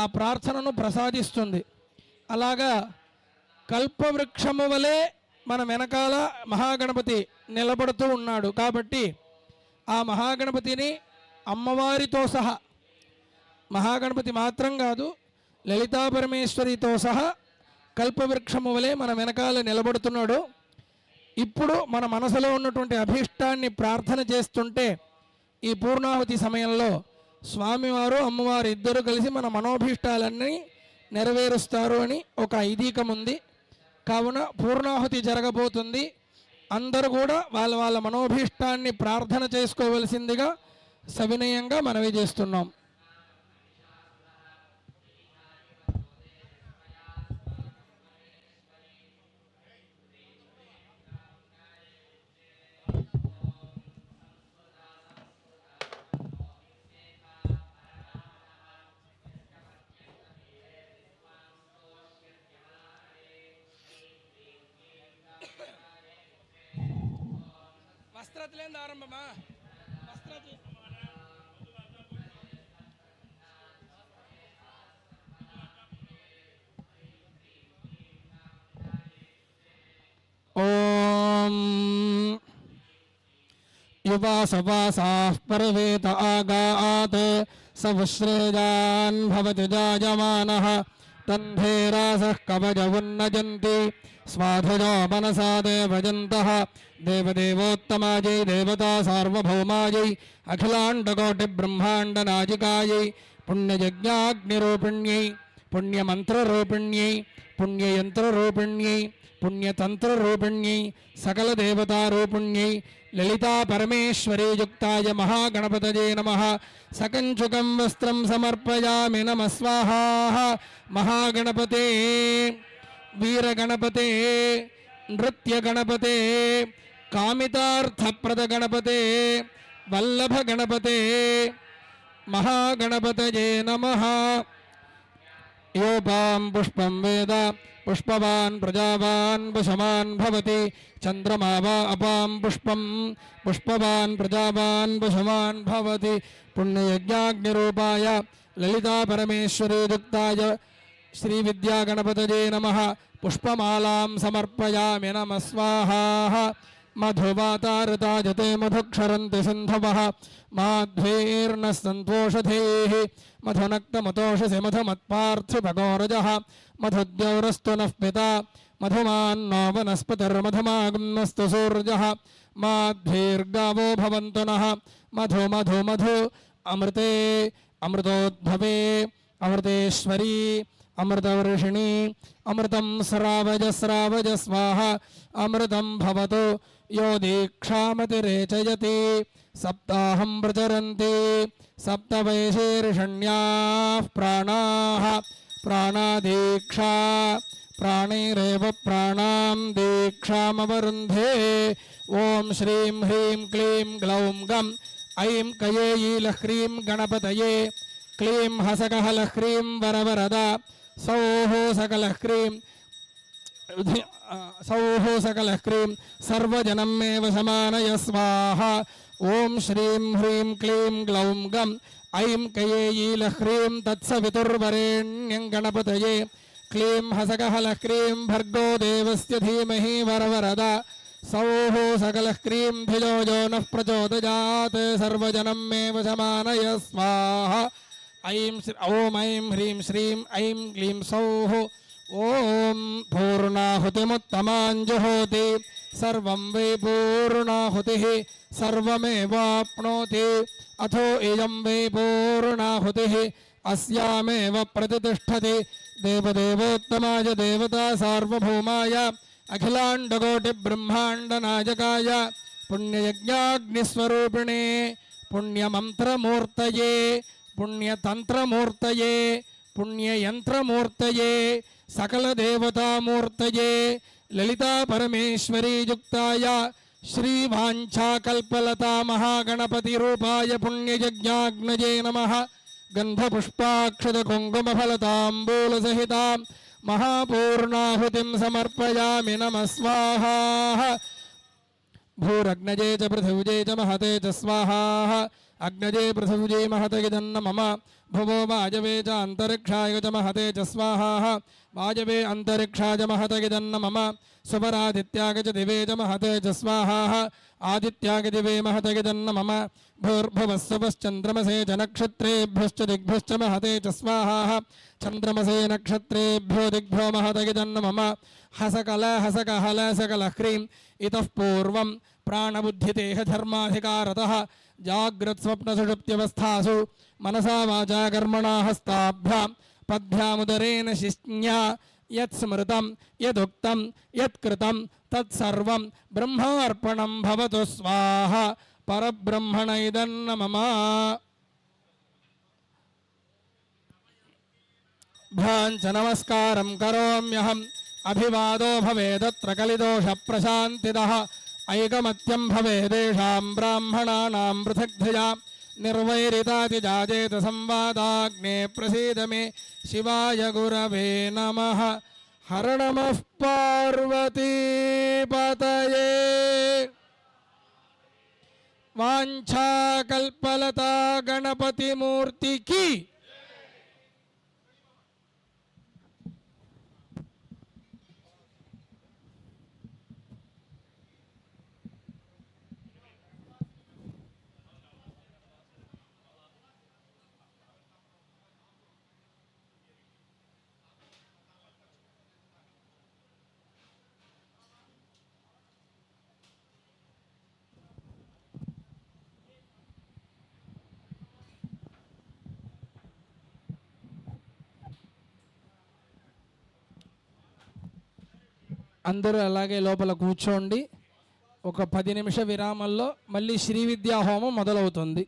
ఆ ప్రార్థనను ప్రసాదిస్తుంది. అలాగా కల్పవృక్షము వలె మన వెనకాల మహాగణపతి నిలబడుతూ ఉన్నాడు. కాబట్టి ఆ మహాగణపతిని అమ్మవారితో సహా, మహాగణపతి మాత్రం కాదు లలితా పరమేశ్వరితో సహా కల్పవృక్షము వలె మన వెనకాల నిలబడుతున్నాడు. ఇప్పుడు మన మనసులో ఉన్నటువంటి అభీష్టాన్ని ప్రార్థన చేస్తుంటే ఈ పూర్ణాహుతి సమయంలో స్వామివారు అమ్మవారు ఇద్దరు కలిసి మన మనోభీష్టాలన్నీ నెరవేరుస్తారు అని ఒక ఐదీకం ఉంది. కావున పూర్ణాహుతి జరగబోతుంది. అందరూ కూడా వాళ్ళ వాళ్ళ మనోభీష్టాన్ని ప్రార్థన చేసుకోవలసిందిగా సవినయంగా మనవి చేస్తున్నాం. వస్త్రతులేంది ఆరంభమా వస్త్రతు ఓం యువాసవాసాః పరవేత ఆగాత్ సవశ్రేయాన్ భవతి జాయమానః తంధేరాసః కవచమున్నజంతి స్వాధజో మనసా దేవజంతః దేవదేవోత్తమాజై దేవతా సార్వభౌమాజై అఖిలాండకోటి బ్రహ్మాండ నాజికాయై పుణ్యయజ్ఞాగ్నిరూపిణ్యై పుణ్యమంత్రరూపిణ్యై పుణ్యయంత్రరూపిణ్యై పుణ్యతంత్రరూపిణ్యై సకల దేవతారూపిణ్యై లలితా పరమేశ్వరీ యుక్తాయ మహాగణపతయే నమః. సకంచుకం వస్త్రం సమర్పయామి నమః స్వాహా. మహాగణపతే, వీరగణపతే, నృత్యగణపతే, కామితార్థప్రద గణపతే, వల్లభ గణపతే, మహాగణపతయే నమః. యోపాం పుష్పం వేద పుష్పవాన్ ప్రజావాన్ వశమాన్ భవతి. చంద్రమా వా అపాం పుష్పం పుష్పవాన్ ప్రజావాన్ వశమాన్ భవతి. పుణ్యయజ్ఞాగ్నిరూపాయ లలితా పరమేశ్వరీ యుక్తాయ శ్రీ విద్యా గణపతయే నమః. పుష్పమాలాం సమర్పయామి నమః స్వాహా. మధువాతారుతాజతే మధుక్షరంతి సింధవః. మాధ్వైర్న సంతోషధేః మధునక్తమతోషసి మధుమత్పార్థిపగోరజః. మధుద్యౌరస్తు నః పితా మధుమాన్నో వనస్పతిర్మధుమాగ్నస్తు సూర్యః. మాధ్వైర్గావో భవంతు నః. మధు మధు మధు అమృతే అమృతోద్భవే అమృతేశ్వరీ అమృతవర్షిణి అమృతం స్రావజ స్రావజ స్వాహ. అమృతం భవతు యో దీక్షామతిరేచయతి. సప్తాహం ప్రచరంతి సప్తవైశీర్షణ్యాః ప్రాణాః. ప్రాణాదీక్షా ప్రాణైరేవ ప్రాణాం దీక్షామవరుంధే. ఓం శ్రీం హ్రీం క్లీం గ్లౌం గం ఐం కయేయీలహ్రీం గణపతయే. క్లీం హసకహలహ్రీం వరవరద. సౌః సకలహ్రీం सौः सकलः क्रीं सर्वजनं मे वशमानय स्वाहा ॐ श्रीं ह्रीं क्लीं ग्लौं गम् ऐं कयेयीलः ह्रीं तत्सवितुर्वरेण्यं गणपतये क्लीं हसकहलः क्रीं भर्गो देवस्य धीमहि वरवरदा सौः सकलः क्रीं धियो यो नः प्रचोदयात् सर्वजनं मे वशमानय स्वाहा ऐं ॐ ऐं ह्रीं श्रीं ऐं क्लीं सौः ॐ पूर्णाहुतिमुत्तमाञ्जुहोति सर्वं वै पूर्णाहुतिः सर्वमेवाप्नोति अथो इयं वै पूर्णाहुतिः अस्यामेव प्रतिष्ठति देवदेवोत्तमाय देवता सार्वभौमाय अखिलाण्डकोटिब्रह्माण्डनायकाय पुण्ययज्ञाग्निस्वरूपिणे पुण्यमन्त्रमूर्तये पुण्यतन्त्रमूर्तये पुण्ययन्त्रमूर्तये सकलदेवतामूर्तये ललिता परमेश्वरी युक्ताय श्रीवाञ्छाकल्पलता महागणपतिरूपाय पुण्ययज्ञाग्नये नमः गन्धपुष्पाक्षतकुङ्कुमफलताम्बूलसहितां महापूर्णाहुतिं समर्पयामि नमः स्वाहा भूरग्नजे च पृथिव्ये च महते च स्वाहा अग्नजे पृथिव्ये महते जन्न मम भुवो वायवे च अन्तरिक्षाय च महते च स्वाहा वायवे अन्तरिक्षाय महते जन्न मम सुपरादित्याग च दिवे च महते च स्वाहा आदित्याग दिवे महते जन्न मम भूर्भुवस्सुपश्चन्द्रमसे च नक्षत्रेभ्यश्च दिग्भ्यश्च महते च स्वाहा चन्द्रमसे नक्षत्रेभ्यो दिग्भ्यो महते जन्न मम हसकल हसकहल सकलः क्रीं इतः पूर्वं प्राणबुद्धिदेह धर्माधिकारतः जाग्रत्स्वप्नसुषुप्त्यवस्थासु मनसा वाचा कर्मणा हस्ताभ्यां पद्भ्यामुदरेण शिष्ण्या यत्स्मृतं यदुक्तं यत्कृतं तत्सर्वं ब्रह्मार्पणं भवतु स्वाहा परब्रह्मण इदन्न मम भ्याञ्च नमस्कारं करोम्यहम् अभिवादो भवेदत्र कलिदोषप्रशान्तिदः ऐकमत्यं भवेदेषां ब्राह्मणानां पृथग्धया निर्वैरितातिजाजेत संवादाग्ने प्रसीद मे शिवाय गुरवे नमः हर नमः पार्वतीपतये वाञ्छाकल्पलता गणपतिमूर्ति की అందరూ అలాగే లోపల కూర్చోండి. ఒక 10 నిమిష విరామంలో మళ్ళీ శ్రీ విద్యా హోమం మొదలవుతుంది.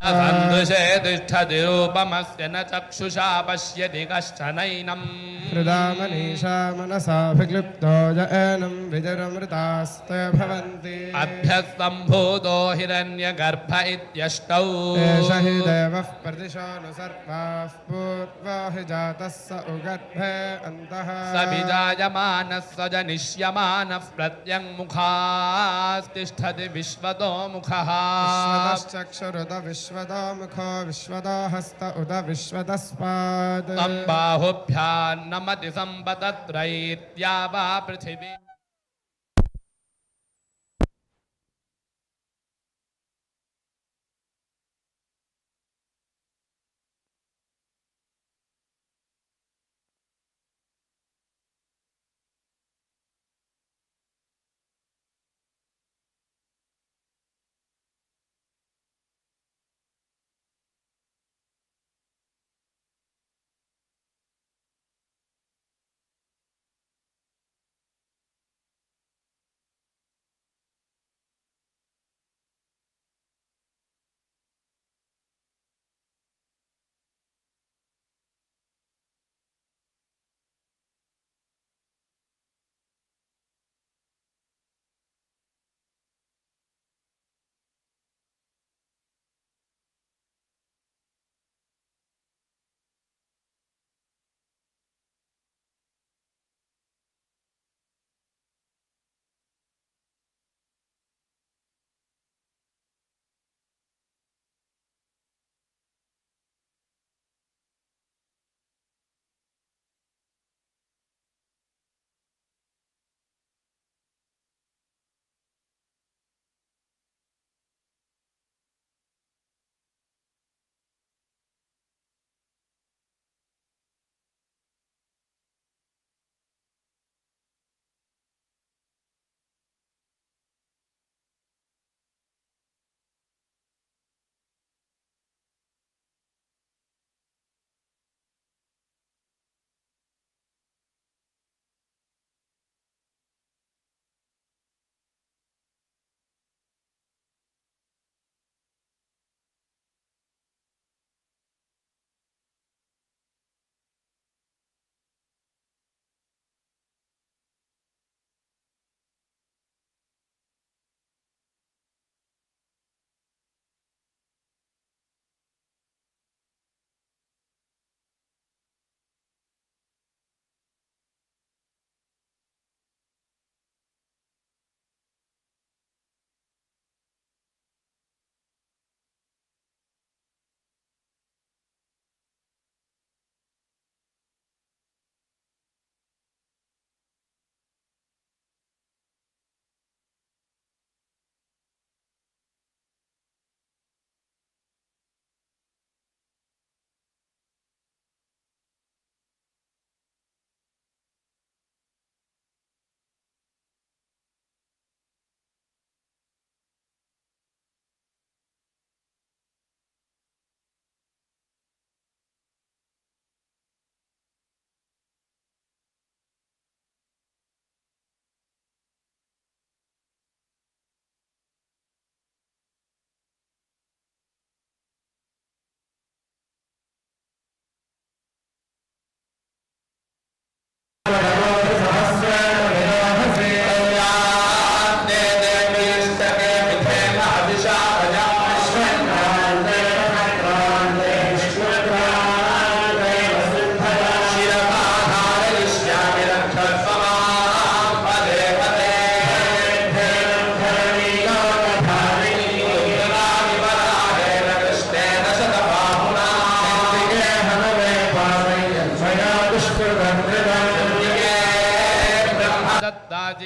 सन्दृशे तिष्ठति रूपमस्य न चक्षुषा पश्यति कश्चनैनम् हृदा मनीषा मनसाभिक्लिप्तो य एनं विजरमृतास्ते भवन्ति अभ्यस्तम्भूतो हिरण्यगर्भ इत्यष्टौ एष हि देवः प्रतिशोनु सर्वाः पूर्वा हि जातः स उगर्भे अन्तः स विजायमानः स जनिष्यमानः प्रत्यङ्मुखास्तिष्ठति विश्वतो मुखः विश्वतश्चक्षुरुत विश्वतो मुखो विश्वतो हस्त उत विश्वतस्पात् तं बाहुभ्यान्नमति सम्पतत्रैत्या वा पृथिवी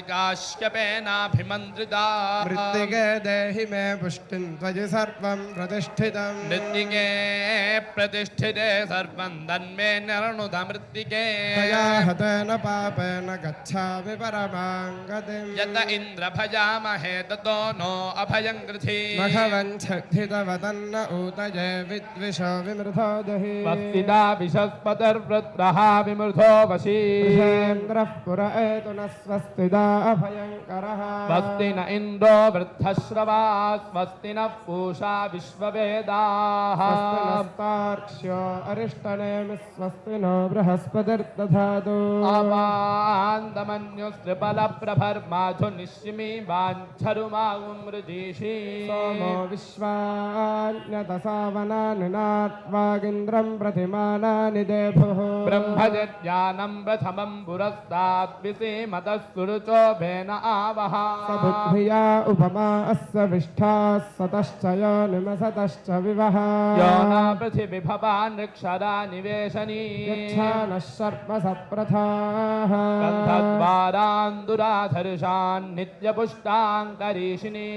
काश्यपेनाभिमन्त्रिता मृत्तिके देहि मे पुष्टिं त्वयि सर्वं प्रतिष्ठितं मृत्तिके प्रतिष्ठिते सर्वं तन्मे निर्णुत मृत्तिके त्वया हतेन पापेन गच्छामि परमां गतिं यत इन्द्र भजामहे ततो नो अभयं गृधी मघवञ्छितवदन्न ऊतये विद्विषो विमृधो दहि स्वस्तिदा विशस्पतिर्वृत्रः विमृधो वशी इन्द्रः पुर एतु न स्वस्तिदा सदा अभयङ्करः स्वस्ति न इन्द्रो वृद्धश्रवा स्वस्ति नः पूषा विश्ववेदाः स्वस्ति नस्तार्क्ष्यो अरिष्टनेमि स्वस्ति नो बृहस्पतिर्दधातु आपान्दमन्युस्त्रिपलप्रभर्माधु निश्चिमी वाञ्छरुमागुमृजीषी सोमो विश्वान्यतसावनानिनात्वागिन्द्रं प्रतिमानानि देभुः ब्रह्मजज्ञानं प्रथमं पुरस्ताद्विसीमतः सुरुचोभेन आवः स बुद्धिया उपमा अस्य विष्ठाः सतश्च यो निमसतश्च विवः यो न पृथिविभवान् ऋक्षरा निवेशनी यच्छानः शर्म सप्रथाः गन्धद्वारान्दुराधर्षान् नित्यपुष्टाङ्करीषिणी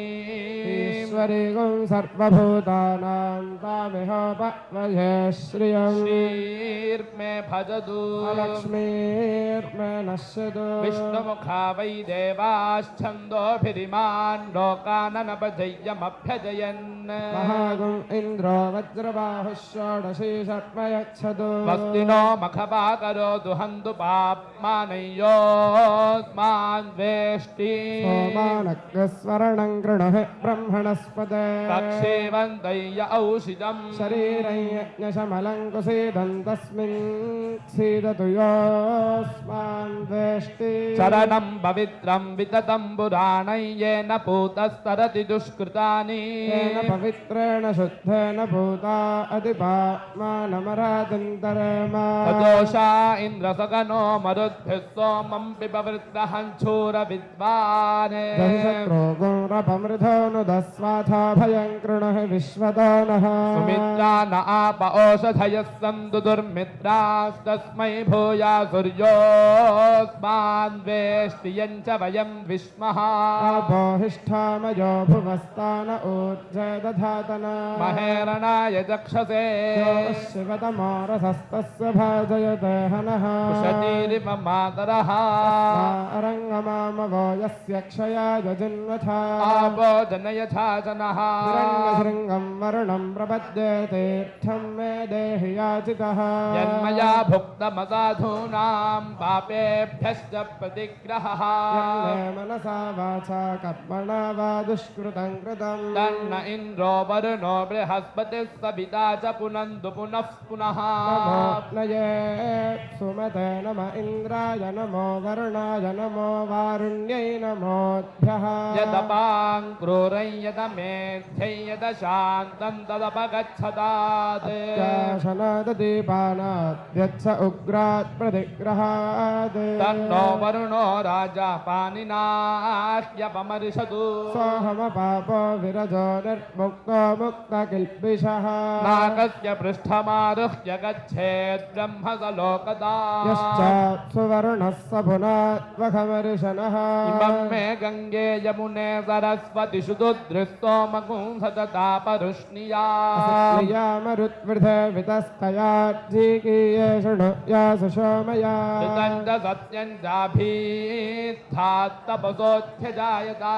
ईश्वरी गुं सर्वभूतानां तामिहोपवये श्रियम् श्रीर्मे भजतु लक्ष्मीर्मे नश्यतु विष्णुमुखा वै देवाश्छन्दोभिरिमान् लोकाननपजय्यमभ्यजयन् महागुं इन्द्रो वज्रबाहुः षोडशी शर्म यच्छतु स्वस्तिनो मखपाकरोतु हन्तु पाप्मानय्योऽस्मान् वेष्टि सोमानग्रस्वरणं गृणः ब्रह्मणस्पदे कक्षेवन्तय्य औषिधम् शरीरं यज्ञशमलं कुसीदं तस्मिन् सीदतु योऽस्मान् वेष्टि शरणं पवित्रं विततं पुराणं येन पूतस्तरति दुष्कृतानि येन पवित्रेण शुद्धेन भूता अधिपात्मानमरादिन्तरेमा सदोषा इन्द्रसगनो मरुद्भिः सोमं पिबवृद्धहञ्छूरविद्वान् शत्रुगुरपमृधो नुदस्वाथा भयं कृणः विश्वदानः सुमित्रा न आप ओषधयः सन्तु दुर्मित्रास्तस्मै भूया सूर्योऽस्मान् वेष्टि यञ्च वयं विस्मः आपोहिष्ठामयो भुवस्तान ऊर्जे दधातना महेरणाय चक्षसे शिवतमोरसस्तस्य भाजयते हनः कुशतीरिव मातरः अरङ्गमामवो यस्य क्षयाय जिन्वथा आपो जनयथा जनः हिरण्यशृङ्गं वरुणं प्रपद्ये तीर्थं मे देहि याचितः यन्मया भुक्तमसाधूनां पापेभ्यश्च प्रतिग्रहः यन्मे मनसा वाचा कर्मणा वा दुष्कृतं कृतं तन्न इन्द्रो वरुणो बृहस्पतिः सविता च पुनन्तु पुनः पुनः नमोऽप्नये सुमते नम इन्द्राय नमो वरुणाय नमो वारुण्यै नमोऽभ्यः यदपाङ्क्रूरै यदमेध्यै यदशान्तं तदपगच्छतात् शनाददीपानाद्यच्छ उग्रात् प्रतिग्रहात् तन्नो वरुणो राजा पानिनाह्यपमर्शतु सोऽहमपापो विरजो निर्मुक्तो मुक्तकिल्बिषः नागस्य पृष्ठमारुह्य गच्छेत् ब्रह्मसलोकदा यश्चाप्सुवर्णः स पुनात्वखमर्शनः इमं मे गङ्गे यमुने सरस्वतिषु दुद्रिस्तोमकुंसतापरुष्णिया मरुद्वृधे वितस्तयार्जीकीये शृणुया सुषोमया ऋतं च सत्यं चाभीत्थात्तपसोऽध्यजायता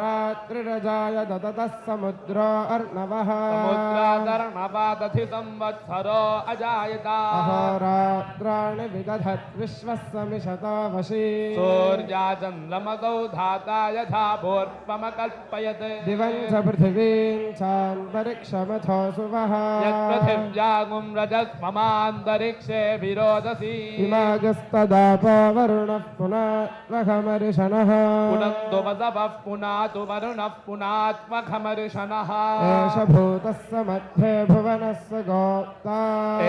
रात्रिरजाय दततः समुद्रो अर्णवः समुद्रादर्णवादधि संवत्सरो अजायता अहोरात्राणि विदधत् विश्वः समिषतो वशी सूर्या चन्द्रमसौ धाता यथा भूर्पमकल्पयत् दिवं च पृथिवीं चान्तरिक्षमथो सुवः यत्पृथिव्यागुं रजस्ममान्तरिक्षे विरोधसी इमागस्तदापो वरुणः पुनात्मखमर्शनः पुनन्तु वसवः पुनातु वरुणः पुनात्मखमर्शनः एष भूतः स मध्ये भुवनः स गोप्ता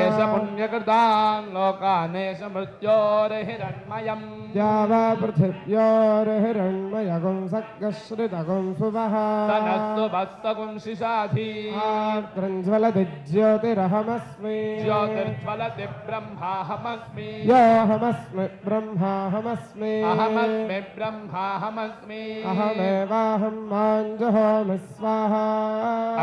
एष पुण्यकृतान् लोकानेष मृत्योर्हिरण्मयम् या वा पृथिव्योर्हिरण्मयगुं सक्कश्रितगुं सुवः तनस्तु भस्तगुं शिशाधि प्रज्वलति ज्योतिरहमस्मि ज्योतिर्ज्वलति ब्रह्माहमस्मि योऽहमस्मि ब्रह्माहमस्मि अहमस्मि ब्रह्माहमस्मि अहमेवाहं माञ्जहोमि स्वाहा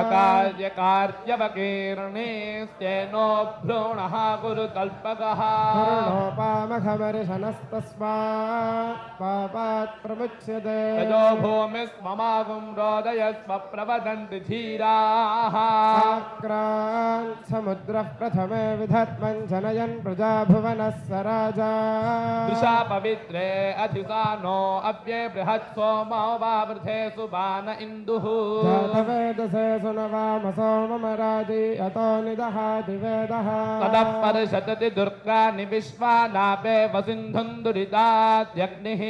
अकार्यकार्यवकीर्णेस्तेनो भ्रूणः गुरुकल्पकः करुणोपामखमर्शनस्तथा तस्मात् पापात् प्रमुच्यते तजो भूमिस्ममागुं रोदयस्व प्रवदन्ति धीराः आक्रान् समुद्रः प्रथमे विधर्मं जनयन् प्रजाभुवनः स राजा दृशा पवित्रे अधिसानो अव्ये बृहत् सोमो वावृथे सुबान इन्दुः जातवेदसे सुनवामसो मम राजी यतो निदहाति वेदः ततः परिषदति दुर्गानि विश्वानापे वसिन्धुं दुरिताद्यग्निः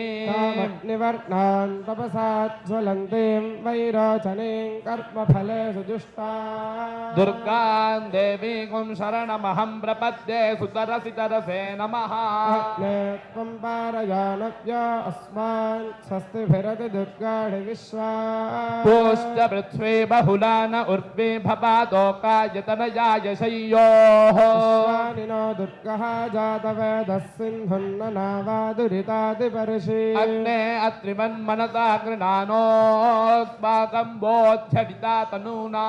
निवर्णान् तपसात् ज्वलन्तीं वैरोचनीं कर्मफले सुजुष्टा दुर्गां देवीं शरणमहं प्रपद्ये सुतरसितरसे नमः त्वं पारयानव्य अस्मान् स्वस्तिभिरति दुर्गाणि विश्वा पूश्च पृथ्वी बहुला न उर्वी भपादोकायतनयाय शय्योः स्वानिनो दुर्गः जातवेदः सिन्धुन्न नावादुरितादिपर्षि अग्ने अत्रिमन्मनसा गृणानोऽस्माकं बोध्यडिता तनूना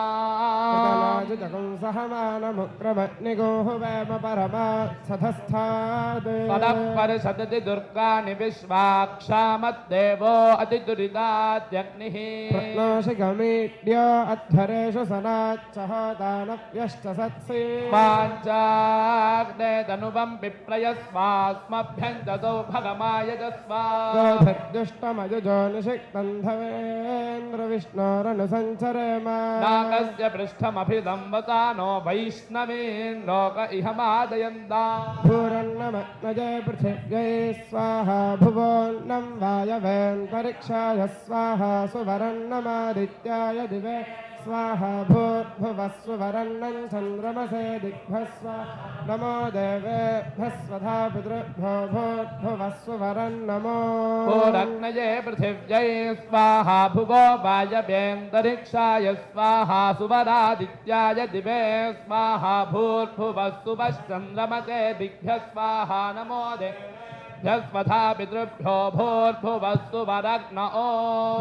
जगं सहमानमुक्रमग्निगोः वेम परमात्सधस्थात् ततः परिषदति दुर्गाणि विश्वाक्षामद्देवो अतिदुरिताद्यग्निः प्रत्नोषिगमीड्य अध्वरेषु सनाच्चः दानव्यश्च सत्सि पाञ्चाग्ने तनुवं विप्रयस्वास्मभ्यञ्जसौ भगमायजस्वा गोधर्जुष्टमयुजो निषिक्तन्धवेन्द्रविष्णोरनुसञ्चरेम नागस्य पृष्ठमभिदम्बतानो वैष्णवीन् लोक इह मादयन्ता भूरन्नमग्नजे पृथिव्यै स्वाहा भुवोन्नं वायवेऽन्तरिक्षाय स्वाहा सुवरन्नमादित्याय दिवे स्वाहा भूर्भुवः सुवरन्नं चन्द्रमसे दिग्भस्व नमो देवेभ्यः स्वधा पितृभ्यो भूर्भुवः सुवरन्नमो भूरग्नये पृथिव्यै स्वाहा भुवो वायव्येऽन्तरिक्षाय स्वाहा सुवरादित्याय दिवे स्वाहा भूर्भुवः सुवश्चन्द्रमसे दिग्भ्यः स्वाहा नमो देवेभ्यस्वधा पितृभ्यो भूर्भुवस्तु वरग्नो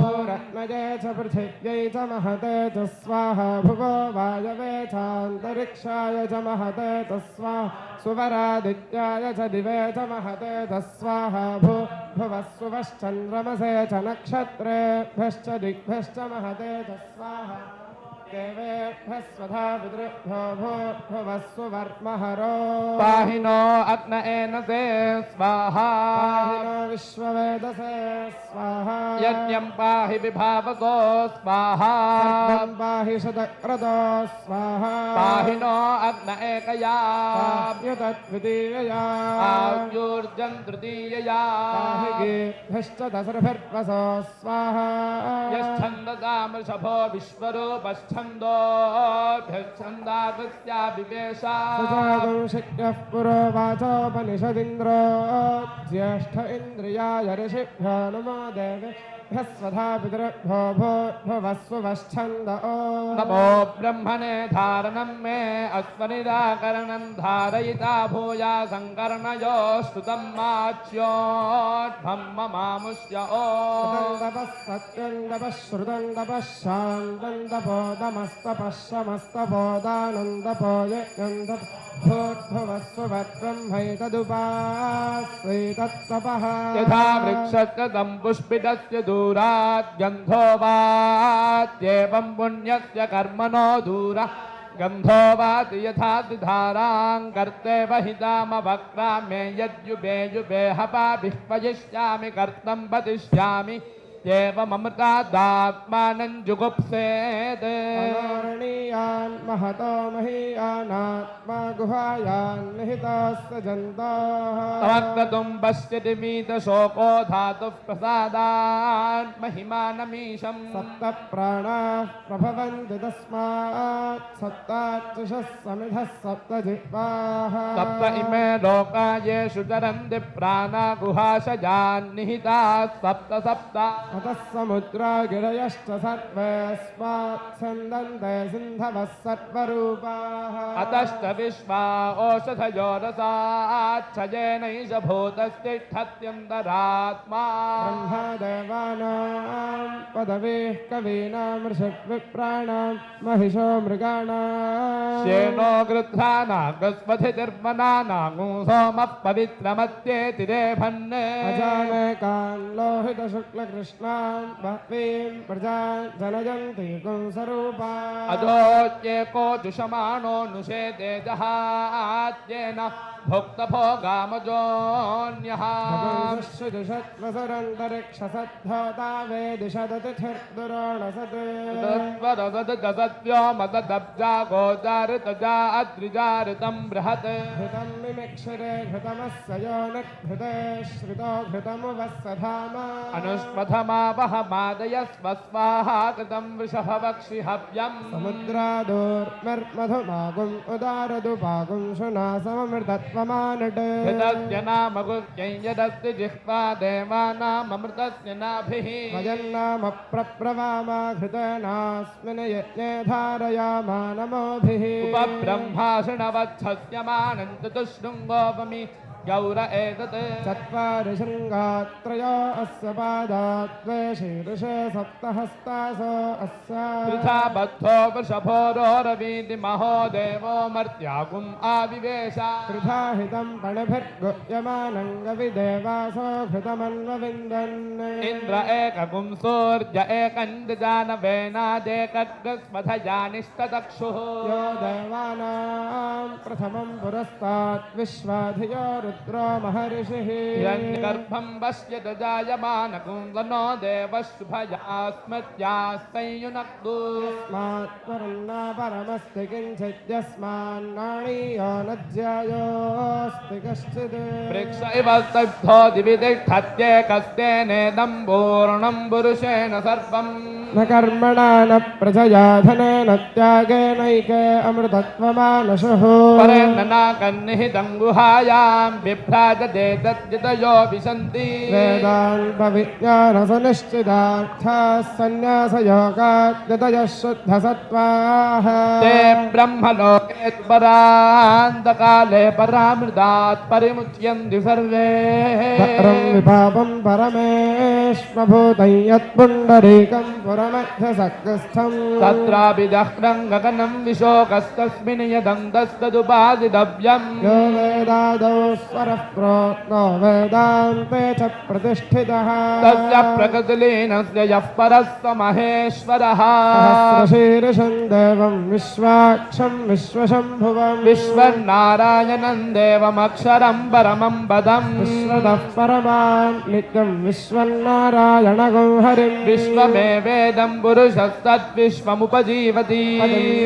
भूरग्नये च पृथिव्यै च महते च स्वाहा भुवो वायवे चान्तरिक्षाय च महते च स्वाहा सुवरादित्याय च दिवे च महते च स्वाहा भुवः सुवश्चन्द्रमसे च नक्षत्रेभ्यश्च दिग्भ्यश्च महते च स्वाहा देवेभ्यः स्वधा पितृभ्यो भूर्भुवः सुवर्महरो पाहि नो अग्न एनसे स्वाहा पाहिनो विश्ववेदसे स्वाहा यज्ञं पाहि विभावको स्वाहा सर्वं पाहि शतक्रतो स्वाहा पाहि नो अग्न एकया पाह्युतद्वितीयया आयुर्जं तृतीयया पाहि गेभ्यश्च दशर्भिर्वसो स्वाहा यश्छन्दसामृषभो विश्वरूपश्छन्दोभ्यश्छन्दाकृत्या विवेशा सुजातं शक्यः पुरोवाचोपनिषदिन्द्रो ज्येष्ठ इन्द्रियाय ऋषिभ्यो नमो देवेभ्यः स्वधा पितृभ्यो भूर्भुवः सुवश्छन्द नमो ब्रह्मणे धारणं मे अस्मनिराकरणं धारयिता भूया सङ्कर्णयो श्रुतं माच्योद्भं ममामुष्य तपः सत्यं तपः श्रुतं तपः शान्तं तपोदमस्तपः शमस्तपोदानन्दपो यज्ञं भूर्भुवः सुवर्ब्रह्मैतदुपास्वैतत्तपः यथा वृक्षस्य सम्पुष्पितस्य दूरात् गन्धो वात्येवं पुण्यस्य कर्मणो दूरः गन्धो वाति यथा धारां कर्ते वहितामवक्राम्ये यद्युबे युबे हपाभिः पयिष्यामि कर्तं वदिष्यामि एवममृतादात्मानं जुगुप्सेत् अनारणीयान् महतो महीयानात्मा गुहायान् निहितास्य जन्तोः तवक्रतुं पश्यति वीतशोको धातुः प्रसादान् महिमानमीशम् सप्तप्राणाः प्रभवन्ति तस्मात् सप्ताच्युषः समिधः सप्तजिह्वाः सप्त इमे लोका येषु चरन्ति प्राणा गुहाशयान् निहिताः सप्त सप्त अतः समुद्रा गिरयश्च सर्वेऽस्मात् सन्दन्ते सिन्धवः सर्वरूपाः अतश्च विश्वा ओषधयो रसाच्छयेनैष भूतस्तिष्ठत्यन्तरात्मा ब्रह्मदेवानां पदवीः कवीनामृषद्विप्राणां महिषो मृगाणां श्येनो गृध्रानागस्पथिर्मनानागुं सोमः पवित्रमत्येतिरेभन् अजानकान् लोहितशुक्लकृष्णां बह्वीं प्रजां जनयन्ति पुंसरूपा अदोच्येको जुषमाणो नुषेते जहात्येन भुक्तभोगामजोऽन्यः शुजुषत्वसरन्तरिक्षसद्धोता वेदिषदतिथिर्दुरोणसत् तद्व्योमदब्जा गोचारितजा अद्रिजारितं बृहत् घृतं मिमिक्षिरे घृतमस्य यो नृघृते श्रितो घृतमुवस्सधाम अनुष्मधमावहमादयस्व स्वाहा कृतं वृषभवक्षि हव्यम् समुद्रादोर्मिर्मधुमागुम् उदारदुपागुं शुना सममृतत्वमानट् घृतस्य नामगुह्यै यदस्ति जिह्वा देवानाममृतस्य नाभिः वयन्नाम प्रप्रवामा घृतेनास्मिन् यज्ञे धारयामा नमोभिः उपब्रह्माषिणवत्सस्य मानं चतुशृङ्गोपमि गौर एतत् चत्वारि शृङ्गात्रयो अस्य पादात् द्वे शीर्षे सप्तहस्तासो अस्य वृथा बद्धो वृषभोरोरवीति महो देवो मर्त्यागुम् आविवेश वृथा हितं पणिभिर्गुह्यमानं गविदेवासो घृतमन्वविन्दन् इन्द्र एकगुं सूर्य एकञ्जजानवेनादेकग्रस्मथजानिष्टदक्षुः यो देवानां प्रथमं पुरस्तात् विश्वाधियो रुद्रो महर्षिः हिरण्यगर्भं पश्यत जायमानकुन्दनो देवशुभया स्मृत्यास्तैयुनक्तु स्मात्परन्ना परमस्ति किञ्चित् यस्मान्नाणीयो न ज्यायोऽस्ति कश्चित् वृक्ष इव स्तब्धो दिवि तिष्ठत्येकस्तेनेदं पूर्णं पुरुषेण सर्वम् न कर्मणा न प्रजया धनेन त्यागेनैके अमृतत्वमानशुः परेण नाकन्निहितं गुहायां बिभ्राजते तद्यतयो विशन्ति वेदान्तविज्ञानसुनिश्चितार्थाः सन्न्यासयोगाद्यतयः शुद्धसत्त्वाः ते ब्रह्मलोके परान्तकाले परामृतात् परिमुच्यन्ति सर्वे परं विपापं परमेश्वभूतं यत्पुण्डरीकं पुरमध्यसक्स्थं तत्रापि दह्रं गगनं विशोकस्तस्मिन् यदन्तस्तदुपादितव्यम् यो वेदादौ स्वरः प्रोक्तो वेदान्ते च प्रतिष्ठितः तस्य प्रकृतिलीनस्य यः परः स महेश्वरः सहस्रशीर्षं देवं विश्वाक्षं विश्वशम्भुवं विश्वनारायणं देवमक्षरं परमं पदम् विश्वतः परमान् नित्यं विश्वनारायणगं हरिं विश्वमेवेदं पुरुषस्तद्विश्वमुपजीवति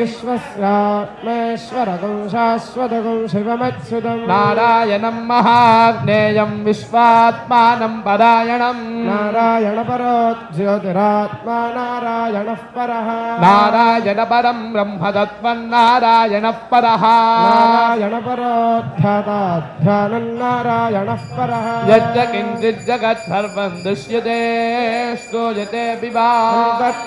विश्वस्यात्मेश्वरगं शाश्वतगं शिवमच्युतं नारायणं महाज्ञेयं विश्वात्मानं परायणं नारायणपरो ज्योतिरात्मा नारायणः परः नारायणपरं ब्रह्मतत्त्वन्नारायणः परः नारायणपरोऽध्याताध्यानं नारायणः परः यच्च किञ्चित् जगत् सर्वं दृश्यते श्रूयते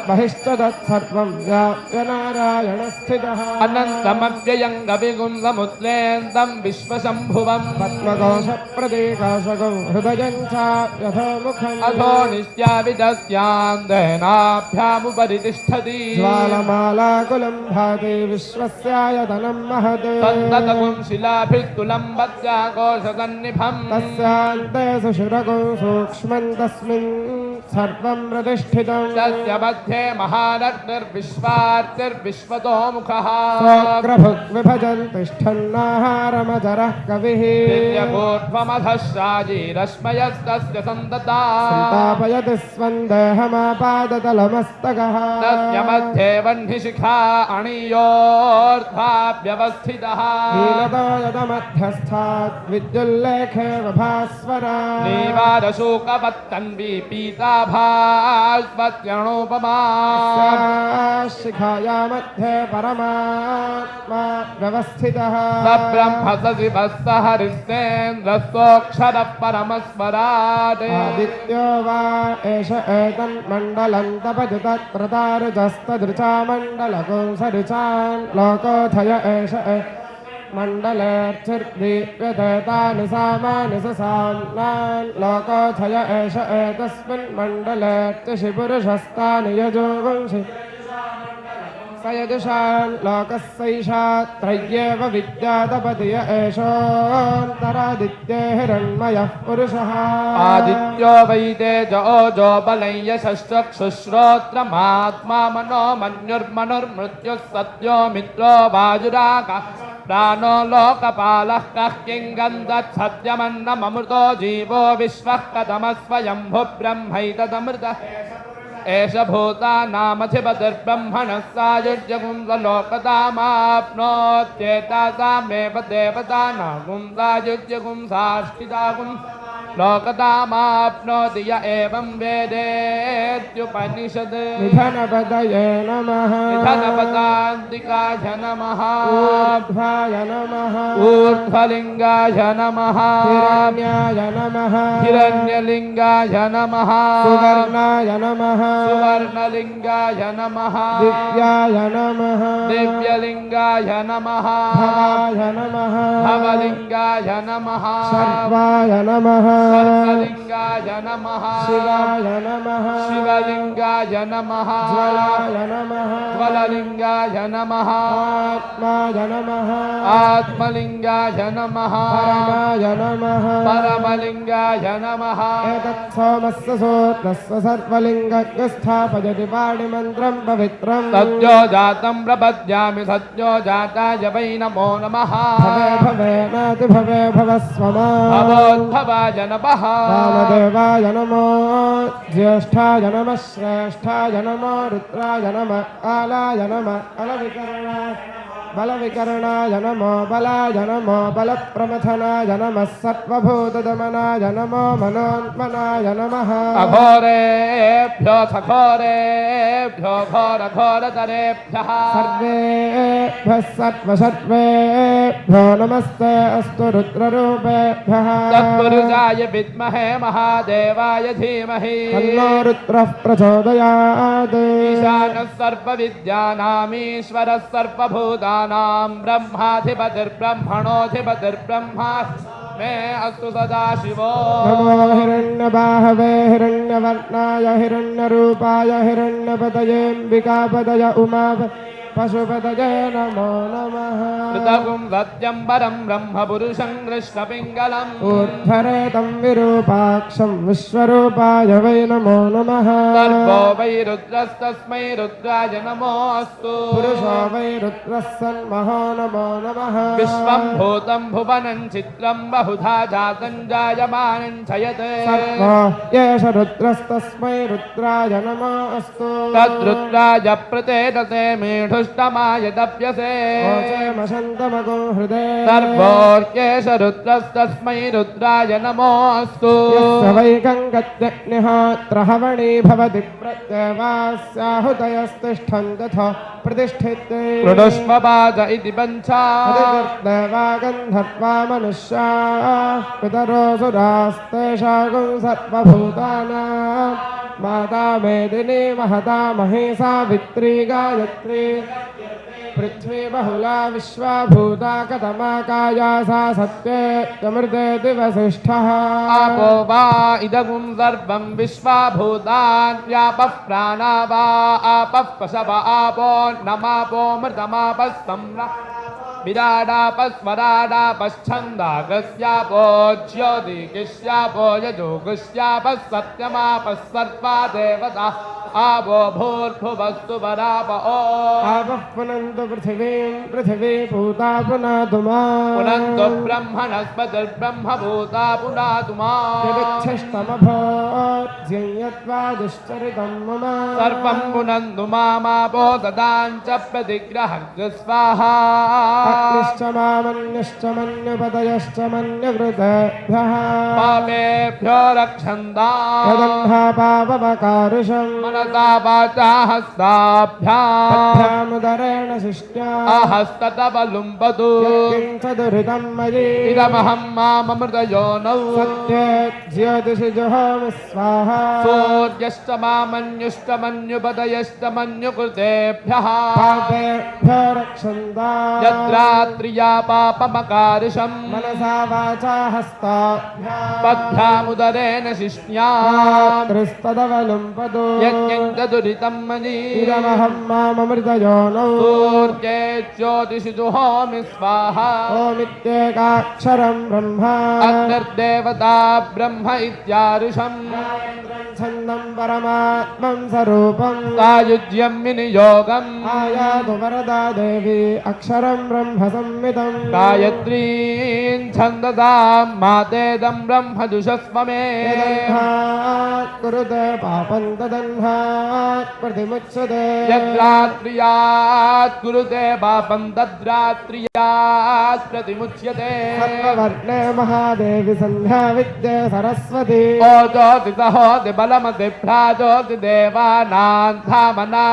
बहिश्च तत्सर्वं व्याप्य नारायणस्थितः अनन्तमव्ययं गविगुं समुद्रेन्दं विश्वशम्भुवं पद्मकोशप्रतीकाशकं हृदयं चाप्यथोमुखम् अथो नित्याविदस्यान्देनाभ्यामुपरि तिष्ठति ज्वालमालाकुलं भाति विश्वस्यायतनं महत् सन्ततगुं शिलाभिस्तुलं वत्स्याकोशसन्निभं तस्यान्ते सुषुरगुं सूक्ष्मं तस्मिन् सर्वं प्रतिष्ठितं तस्य मध्ये महारग्निर्विश्वार्तिर्विश्वतो मुखः सोऽग्रभुग्विभजन् तिष्ठन्नाहारमजरः कविः दिव्यपूर्वमधश्राजीरश्मयस्तस्य सन्तता सन्तापयति स्वं देहमापादतलमस्तकः तस्य मध्ये वह्निशिखा अणीयोर्ध्वाभ्यवस्थितः नीलतो यदमध्यस्थात् विद्युल्लेखे विभास्वरा नीवारशोकवत्तन्वी पीताभास्वत्यणोपमा शिखाया मध्ये परमात्मा व्यवस्थितः ब्रह्म सशिवः हरिस्तेन्द्रस्वोऽक्षरः परमस्वराट् आदित्यो वा एष एतन्मण्डलं तपति तत्प्रतारुजस्तदृचा मण्डलको सरुचान् लोकोऽथय एष मण्डलेऽर्चिर्दीप्यते तानि सामानि ससाम्नान् लोकोऽथय एष एतस्मिन् मण्डलेऽर्चिषि पुरुषस्तानि यजोगुंषि स यजुषान् लोकस्यैषा त्रय्येव विद्यातपतिय एषोऽन्तरादित्ये हिरण्मयः पुरुषः आदित्यो वै तेजो बलं यशश्चक्षुश्रोत्रमात्मा मनो मन्युर्मनुर्मृत्युः सत्यो मित्रो वायुरागः प्राणो लोकपालः कः किङ्गन्धत्सत्यमन्नममृतो जीवो विश्वः कथमस्वयम्भु ब्रह्मैतदमृतः एष भूतानामधिपतिर्ब्रह्मणः सायुज्यगुं लोकतामाप्नोत्येतासामेव देवतानागुं सायुज्यगुं साष्टितागुं लोकतामाप्नोति य एवं वेदेत्युपनिषद् निधनपतये नमः निधनपदान्तिकाय नमः ऊर्ध्वाय नमः ऊर्ध्वलिङ्गाय नमः हिरण्याय नमः हिरण्यलिङ्गाय नमः सुवर्णाय नमः सुवर्णलिङ्गाय नमः दिव्याय नमः दिव्यलिङ्गाय नमः भवाय नमः भवलिङ्गाय नमः सर्वाय नमः सर्वलिङ्गाय नमः शिवाय नमः शिवलिङ्गाय नमः ज्वलाय नमः ज्वललिङ्गाय नमः आत्माय नमः आत्मलिङ्गाय नमः परमाय नमः परमलिङ्गाय नमः एतत् सोमस्य सूत्रस्य सर्वलिङ्गस्य स्थापयति पाणिमन्त्रं पवित्रं सत्यो जातं प्रपद्यामि सत्यो जाताय वै नमो नमः भवे भवे नाति भवे भवस्वमा भवोद्भवाय नमः रामदेवाय नमो ज्येष्ठाय नमः श्रेष्ठाय नमो रुद्राय नमः कालाय नमः अलविकरणाय बलविकरणाय नमो बलाय नमो बलप्रमथनाय नमः सर्वभूतदमनाय नमो मनोन्मनाय नमः अघोरेभ्यो सघोरेभ्यो घोरघोरतरेभ्यः सर्वेभ्यः सर्वेभ्यो नमस्ते अस्तु रुद्ररूपेभ्यः तत्पुरुषाय विद्महे महादेवाय धीमहि तन्नो रुद्रः प्रचोदयात् ईशानः सर्वविद्यानामीश्वरः सर्वभूतानां ब्रह्माधिपतिर्ब्रह्मणोऽधिपतिर्ब्रह्मा मे अस्तु सदा शिवो नमो हिरण्यबाहवे हिरण्यवर्णाय हिरण्यरूपाय हिरण्यपतयेऽम्बिकापतय पशुपतये नमो नमः कृतगुं सत्यं परं ब्रह्मपुरुषं कृष्णपिङ्गलम् ऊर्ध्वरेतं विरूपाक्षं विश्वरूपाय वै नमो नमः सर्वो वै रुद्रस्तस्मै रुद्राय नमोऽस्तु पुरुषो वै रुद्रः सन्महो नमो नमः विश्वं भूतं भुवनं चित्रं बहुधा जातं जायमानं छयते सर्वो एष रुद्रस्तस्मै रुद्राय नमोऽस्तु तद्रुद्राय प्रतेदते मेढु ष्टमाय दप्यसे ओचेमशन्तमगो हृदे सर्वोऽर्केश रुद्रस्तस्मै रुद्राय नमोऽस्तु यस्य वैकङ्गत्यग्निहोत्रहवणी भवति प्रत्यवास्याहुतयस्तिष्ठन्तथ प्रतिष्ठिते कृणुष्वपाद इति पञ्चा देवा गन्धर्वा मनुष्या पितरोऽसुरास्तेषागुं सर्वभूतानां माता मेदिनी महता महेशा सावित्री गायत्री पृथ्वी बहुला विश्वाभूता कतमा काया सा सत्यमृतेति वसिष्ठः आपो वा इदगुं सर्वं विश्वाभूतान् व्यापः प्राणा वा आपः पशव आपो नमापो मृतमापस्तं विराडापस्वराडापश्छन्दागस्यापो ज्योतिगिष्यापो यजोगुष्यापः सत्यमापः सर्वा देवता आवो भूर्भुवस्तु वरापो आवः पुनन्तु पृथिवीं पृथिवी भूता पुनातु मां पुनन्तु ब्रह्मणस्पतिर्ब्रह्म भूता पुनातु मां यदिच्छिष्टमभोज्यं यद्वा दुश्चरितं मम सर्वं पुनन्तु मामापो ददाञ्च प्रतिग्रहं स्वाहा अग्निश्च मामन्यश्च मन्युपतयश्च मन्यकृतेभ्यः पापेभ्यो रक्षन्ताम् यदन्धा पापमकारुषम् मनसा वाचा हस्ताभ्याम् तथामुदरेण शिष्ट्या हस्ततवलुम्बतु यत्किञ्चदुरितं मयि इदमहं माममृतयोनौ सत्ये ज्योतिषि जुहोमि स्वाहा सूर्यष्टमामन्युष्टमन्युपदयष्टमन्युकृतेभ्यः पापेभ्यो रक्षन्ता यत्रात्रिया पापमकारिषम् मनसा वाचा हस्ताभ्याम् पद्भ्यामुदरेण शिष्ण्या त्रिस्तदवलुम्पतो यज्ञञ्चदुरितं मयि इदमहं माममृतयोनौ सूर्ये ज्योतिषि जुहोमि स्वाहा ओमित्येकाक्षरं ब्रह्मा अग्निर्देवता ब्रह्म इत्यारुषम् छन्दं परमात्मं स्वरूपं सायुज्यं विनियोगम् आयातु वरदा देवी अक्षरं ब्रह्म संहितं गायत्रीं छन्दसां मातेदं ब्रह्म जुषस्व मे यदह्नात् कुरुते पापं तदह्नात् प्रतिमुच्यते यद्रात्र्यात् कुरुते पापं तद्रात्र्यात् प्रतिमुच्यते सर्ववर्णे महादेवी संध्या विद्ये सरस्वती ओजोति सहोति बलमति भ्राजोति देवानां धामना